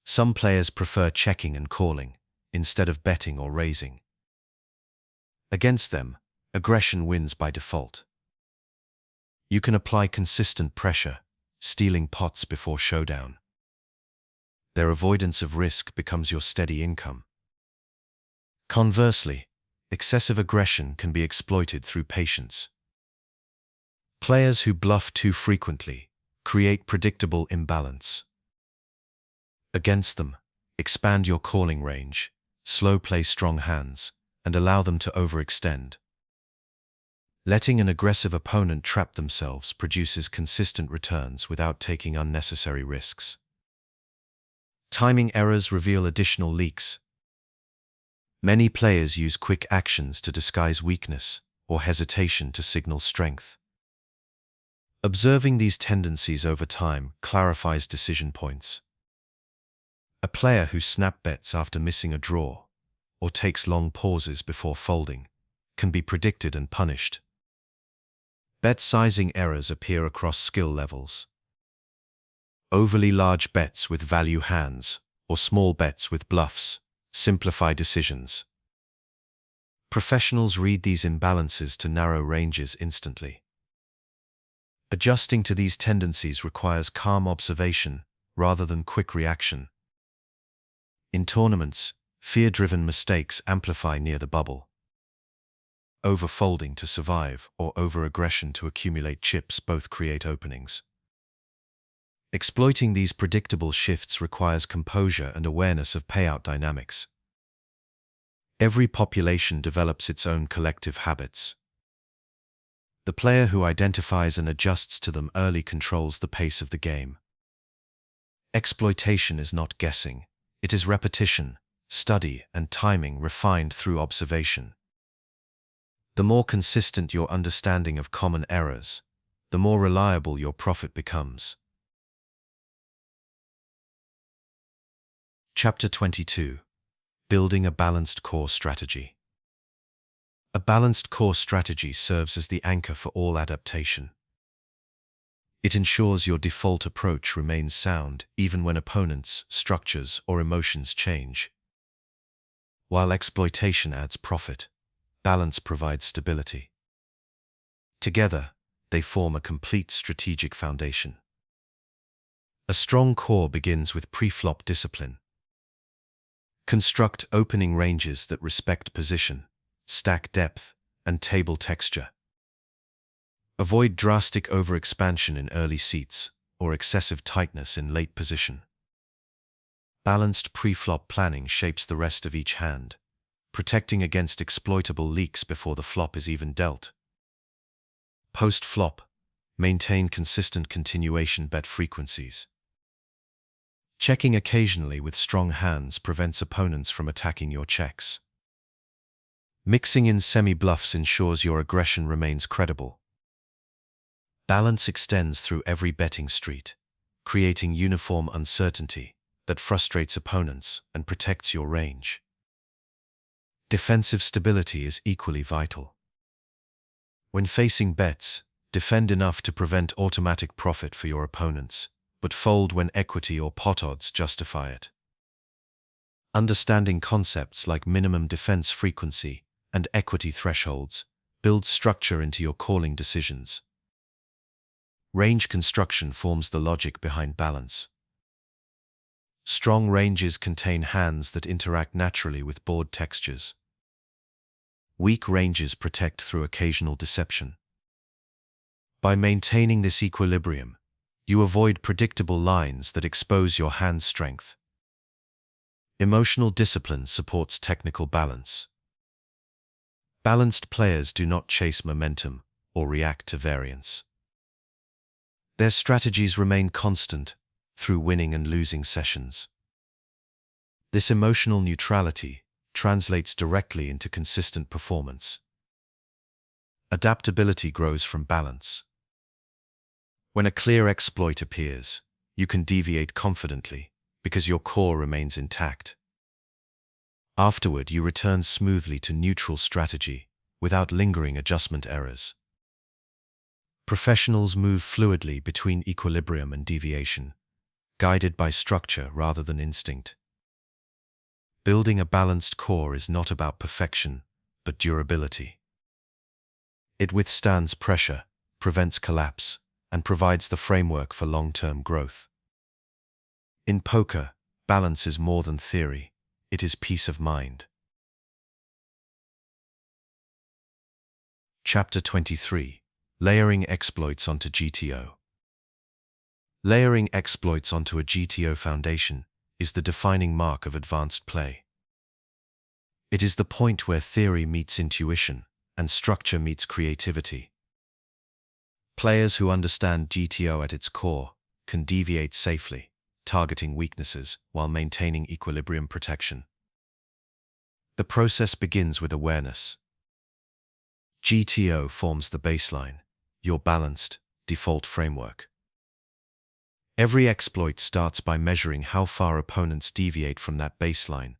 Speaker 1: Some players prefer checking and calling instead of betting or raising. Against them, aggression wins by default. You can apply consistent pressure, stealing pots before showdown. Their avoidance of risk becomes your steady income. Conversely, excessive aggression can be exploited through patience. Players who bluff too frequently create predictable imbalance. Against them, expand your calling range, slow play strong hands, and allow them to overextend. Letting an aggressive opponent trap themselves produces consistent returns without taking unnecessary risks. Timing errors reveal additional leaks. Many players use quick actions to disguise weakness or hesitation to signal strength. Observing these tendencies over time clarifies decision points. A player who snap bets after missing a draw or takes long pauses before folding can be predicted and punished. Bet sizing errors appear across skill levels. Overly large bets with value hands or small bets with bluffs simplify decisions. Professionals read these imbalances to narrow ranges instantly. Adjusting to these tendencies requires calm observation rather than quick reaction. In tournaments, fear-driven mistakes amplify near the bubble. Over-folding to survive or over-aggression to accumulate chips both create openings. Exploiting these predictable shifts requires composure and awareness of payout dynamics. Every population develops its own collective habits. The player who identifies and adjusts to them early controls the pace of the game. Exploitation is not guessing. It is repetition, study, and timing refined through observation. The more consistent your understanding of common errors, the more reliable your profit becomes. Chapter 22. Building a balanced core strategy. A balanced core strategy serves as the anchor for all adaptation. It ensures your default approach remains sound even when opponents, structures, or emotions change. While exploitation adds profit, balance provides stability. Together, they form a complete strategic foundation. A strong core begins with pre-flop discipline. Construct opening ranges that respect position, stack depth, and table texture. Avoid drastic overexpansion in early seats or excessive tightness in late position. Balanced pre-flop planning shapes the rest of each hand, protecting against exploitable leaks before the flop is even dealt. Post-flop, maintain consistent continuation bet frequencies. Checking occasionally with strong hands prevents opponents from attacking your checks. Mixing in semi-bluffs ensures your aggression remains credible. Balance extends through every betting street, creating uniform uncertainty that frustrates opponents and protects your range. Defensive stability is equally vital. When facing bets, defend enough to prevent automatic profit for your opponents, but fold when equity or pot odds justify it. Understanding concepts like minimum defense frequency and equity thresholds builds structure into your calling decisions. Range construction forms the logic behind balance. Strong ranges contain hands that interact naturally with board textures. Weak ranges protect through occasional deception. By maintaining this equilibrium, you avoid predictable lines that expose your hand strength. Emotional discipline supports technical balance. Balanced players do not chase momentum or react to variance. Their strategies remain constant through winning and losing sessions. This emotional neutrality translates directly into consistent performance. Adaptability grows from balance. When a clear exploit appears, you can deviate confidently because your core remains intact. Afterward, you return smoothly to neutral strategy without lingering adjustment errors. Professionals move fluidly between equilibrium and deviation, guided by structure rather than instinct. Building a balanced core is not about perfection, but durability. It withstands pressure, prevents collapse, and provides the framework for long-term growth. In poker, balance is more than theory, it is peace of mind. Chapter 23. Layering exploits onto GTO. Layering exploits onto a GTO foundation is the defining mark of advanced play. It is the point where theory meets intuition and structure meets creativity. Players who understand GTO at its core can deviate safely, targeting weaknesses while maintaining equilibrium protection. The process begins with awareness. GTO forms the baseline, your balanced, default framework. Every exploit starts by measuring how far opponents deviate from that baseline.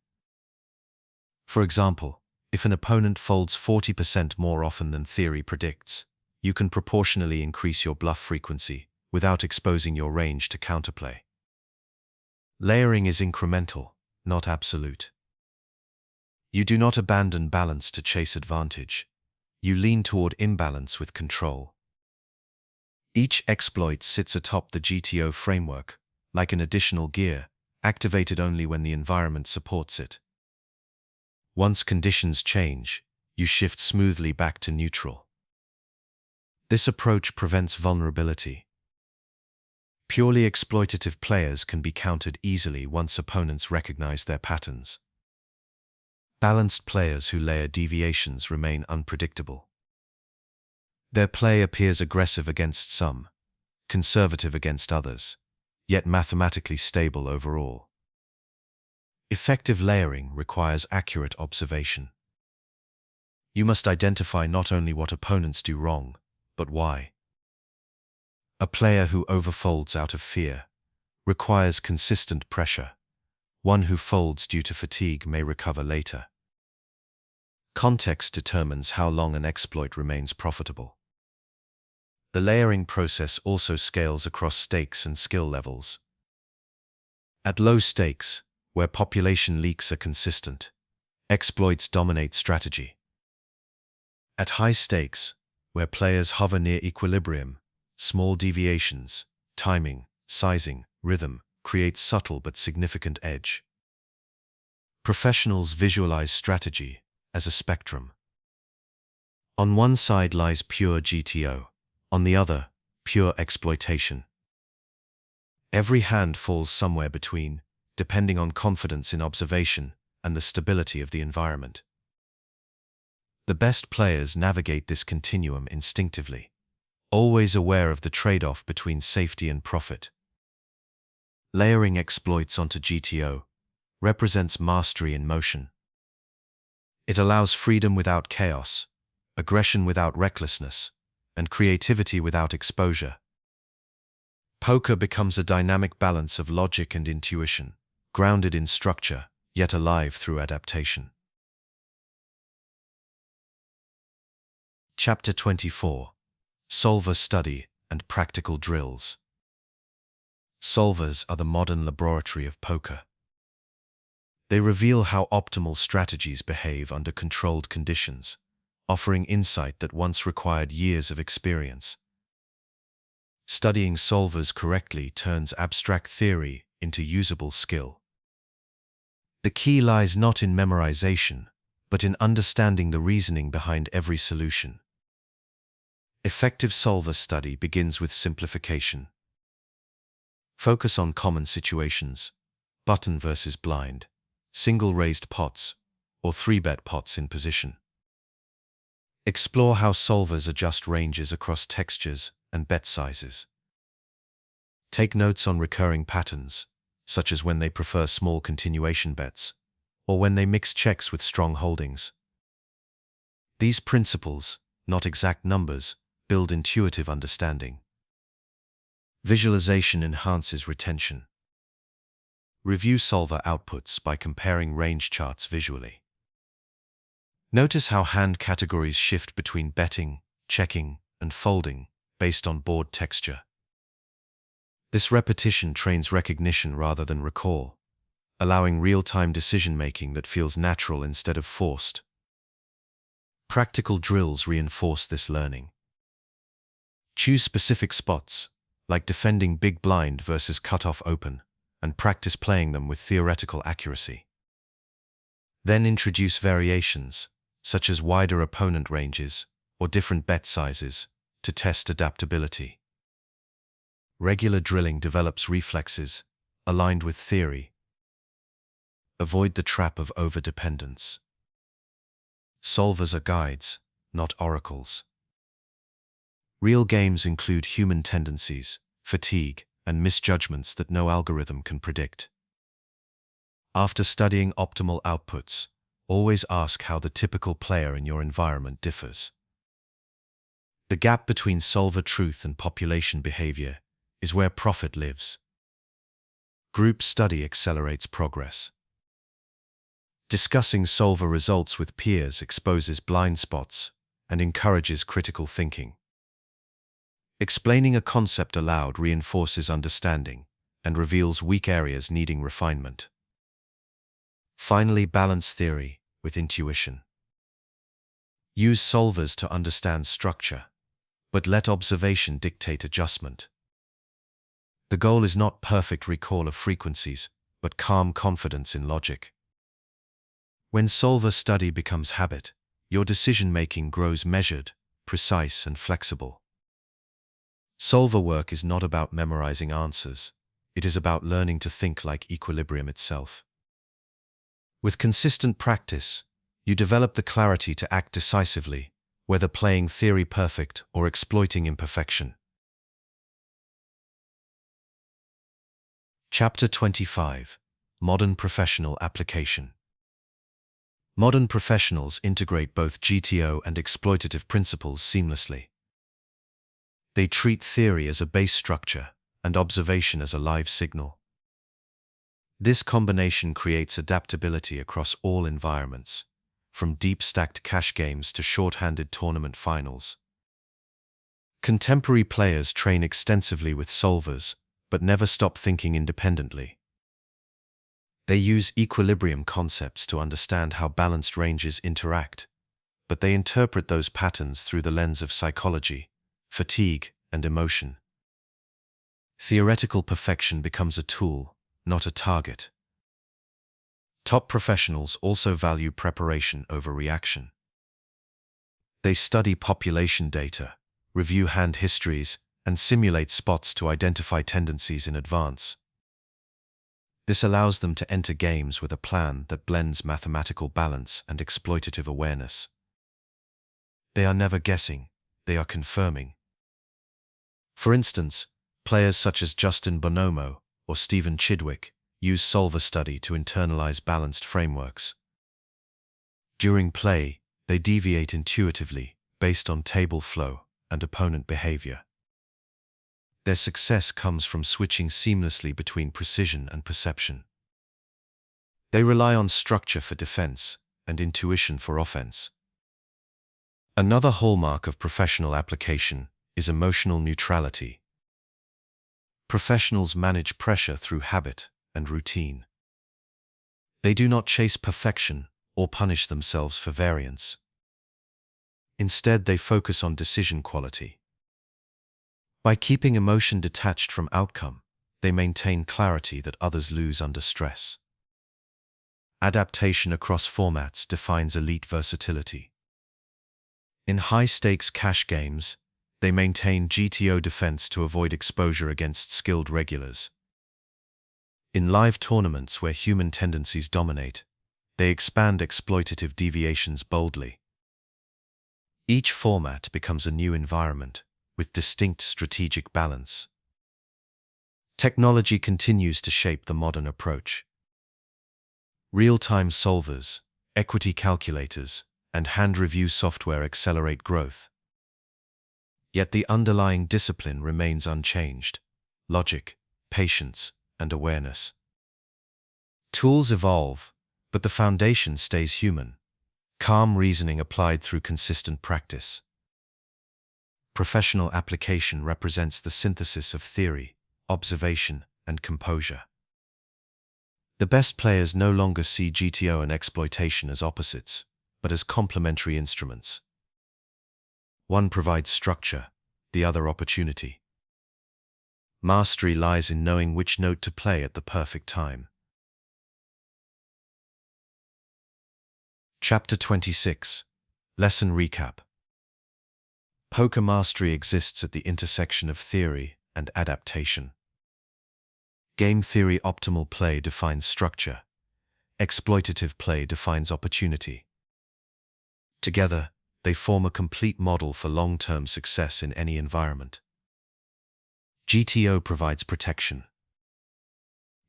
Speaker 1: For example, if an opponent folds 40% more often than theory predicts, you can proportionally increase your bluff frequency without exposing your range to counterplay. Layering is incremental, not absolute. You do not abandon balance to chase advantage. You lean toward imbalance with control. Each exploit sits atop the GTO framework, like an additional gear, activated only when the environment supports it. Once conditions change, you shift smoothly back to neutral. This approach prevents vulnerability. Purely exploitative players can be countered easily once opponents recognize their patterns. Balanced players who layer deviations remain unpredictable. Their play appears aggressive against some, conservative against others, yet mathematically stable overall. Effective layering requires accurate observation. You must identify not only what opponents do wrong, but why. A player who overfolds out of fear requires consistent pressure. One who folds due to fatigue may recover later. Context determines how long an exploit remains profitable. The layering process also scales across stakes and skill levels. At low stakes, where population leaks are consistent, exploits dominate strategy. At high stakes, where players hover near equilibrium, small deviations, timing, sizing, rhythm create subtle but significant edge. Professionals visualize strategy as a spectrum. On one side lies pure GTO, on the other, pure exploitation. Every hand falls somewhere between, depending on confidence in observation and the stability of the environment. The best players navigate this continuum instinctively, always aware of the trade-off between safety and profit. Layering exploits onto GTO represents mastery in motion. It allows freedom without chaos, aggression without recklessness, and creativity without exposure. Poker becomes a dynamic balance of logic and intuition, grounded in structure, yet alive through adaptation. Chapter 24. Solver Study and Practical Drills. Solvers are the modern laboratory of poker. They reveal how optimal strategies behave under controlled conditions, offering insight that once required years of experience. Studying solvers correctly turns abstract theory into usable skill. The key lies not in memorization, but in understanding the reasoning behind every solution. Effective solver study begins with simplification. Focus on common situations, button versus blind, single raised pots, or three-bet pots in position. Explore how solvers adjust ranges across textures and bet sizes. Take notes on recurring patterns, such as when they prefer small continuation bets, or when they mix checks with strong holdings. These principles, not exact numbers, build intuitive understanding. Visualization enhances retention. Review solver outputs by comparing range charts visually. Notice how hand categories shift between betting, checking, and folding based on board texture. This repetition trains recognition rather than recall, allowing real-time decision-making that feels natural instead of forced. Practical drills reinforce this learning. Choose specific spots, like defending big blind versus cutoff open, and practice playing them with theoretical accuracy. Then introduce variations, such as wider opponent ranges or different bet sizes, to test adaptability. Regular drilling develops reflexes, aligned with theory. Avoid the trap of overdependence. Solvers are guides, not oracles. Real games include human tendencies, fatigue, and misjudgments that no algorithm can predict. After studying optimal outputs, always ask how the typical player in your environment differs. The gap between solver truth and population behavior is where profit lives. Group study accelerates progress. Discussing solver results with peers exposes blind spots and encourages critical thinking. Explaining a concept aloud reinforces understanding and reveals weak areas needing refinement. Finally, balance theory, with intuition. Use solvers to understand structure, but let observation dictate adjustment. The goal is not perfect recall of frequencies, but calm confidence in logic. When solver study becomes habit, your decision-making grows measured, precise, and flexible. Solver work is not about memorizing answers. It is about learning to think like equilibrium itself. With consistent practice, you develop the clarity to act decisively, whether playing theory perfect or exploiting imperfection. Chapter 25. Modern Professional Application. Modern professionals integrate both GTO and exploitative principles seamlessly. They treat theory as a base structure and observation as a live signal. This combination creates adaptability across all environments, from deep-stacked cash games to short-handed tournament finals. Contemporary players train extensively with solvers, but never stop thinking independently. They use equilibrium concepts to understand how balanced ranges interact, but they interpret those patterns through the lens of psychology, fatigue, and emotion. Theoretical perfection becomes a tool, not a target. Top professionals also value preparation over reaction. They study population data, review hand histories, and simulate spots to identify tendencies in advance. This allows them to enter games with a plan that blends mathematical balance and exploitative awareness. They are never guessing, they are confirming. For instance, players such as Justin Bonomo or Stephen Chidwick use solver study to internalize balanced frameworks. During play, they deviate intuitively based on table flow and opponent behavior. Their success comes from switching seamlessly between precision and perception. They rely on structure for defense and intuition for offense. Another hallmark of professional application is emotional neutrality. Professionals manage pressure through habit and routine. They do not chase perfection or punish themselves for variance. Instead, they focus on decision quality. By keeping emotion detached from outcome, they maintain clarity that others lose under stress. Adaptation across formats defines elite versatility. In high-stakes cash games, they maintain GTO defense to avoid exposure against skilled regulars. In live tournaments where human tendencies dominate, they expand exploitative deviations boldly. Each format becomes a new environment, with distinct strategic balance. Technology continues to shape the modern approach. Real-time solvers, equity calculators, and hand review software accelerate growth. Yet the underlying discipline remains unchanged: logic, patience, and awareness. Tools evolve, but the foundation stays human: calm reasoning applied through consistent practice. Professional application represents the synthesis of theory, observation, and composure. The best players no longer see GTO and exploitation as opposites, but as complementary instruments. One provides structure, the other opportunity. Mastery lies in knowing which note to play at the perfect time. Chapter 26. Lesson Recap. Poker mastery exists at the intersection of theory and adaptation. Game theory optimal play defines structure. Exploitative play defines opportunity. Together, they form a complete model for long-term success in any environment. GTO provides protection.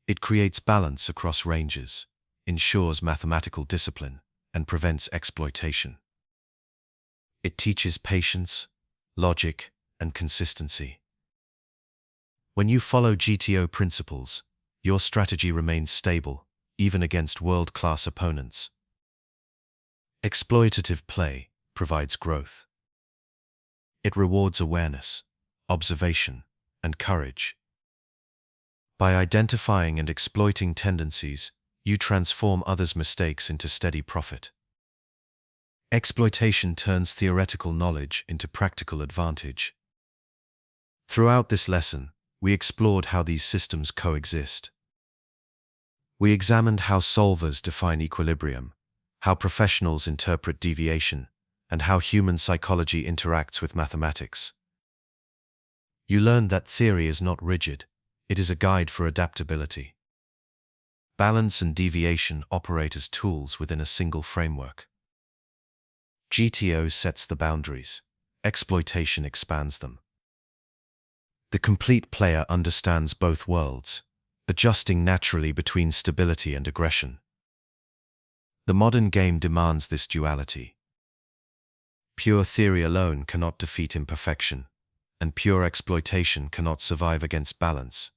Speaker 1: It creates balance across ranges, ensures mathematical discipline, and prevents exploitation. It teaches patience, logic, and consistency. When you follow GTO principles, your strategy remains stable, even against world-class opponents. Exploitative play provides growth. It rewards awareness, observation, and courage. By identifying and exploiting tendencies, you transform others' mistakes into steady profit. Exploitation turns theoretical knowledge into practical advantage. Throughout this lesson, we explored how these systems coexist. We examined how solvers define equilibrium, how professionals interpret deviation, and how human psychology interacts with mathematics. You learned that theory is not rigid, it is a guide for adaptability. Balance and deviation operate as tools within a single framework. GTO sets the boundaries, exploitation expands them. The complete player understands both worlds, adjusting naturally between stability and aggression. The modern game demands this duality. Pure theory alone cannot defeat imperfection, and pure exploitation cannot survive against balance.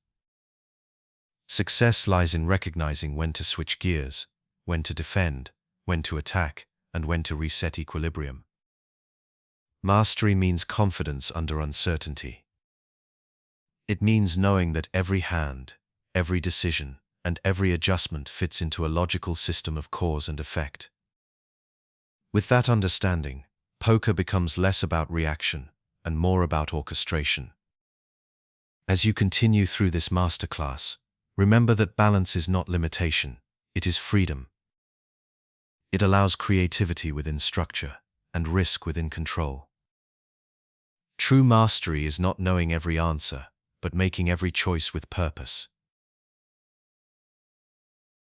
Speaker 1: Success lies in recognizing when to switch gears, when to defend, when to attack, and when to reset equilibrium. Mastery means confidence under uncertainty. It means knowing that every hand, every decision, and every adjustment fits into a logical system of cause and effect. With that understanding, poker becomes less about reaction and more about orchestration. As you continue through this masterclass, remember that balance is not limitation, it is freedom. It allows creativity within structure and risk within control. True mastery is not knowing every answer, but making every choice with purpose.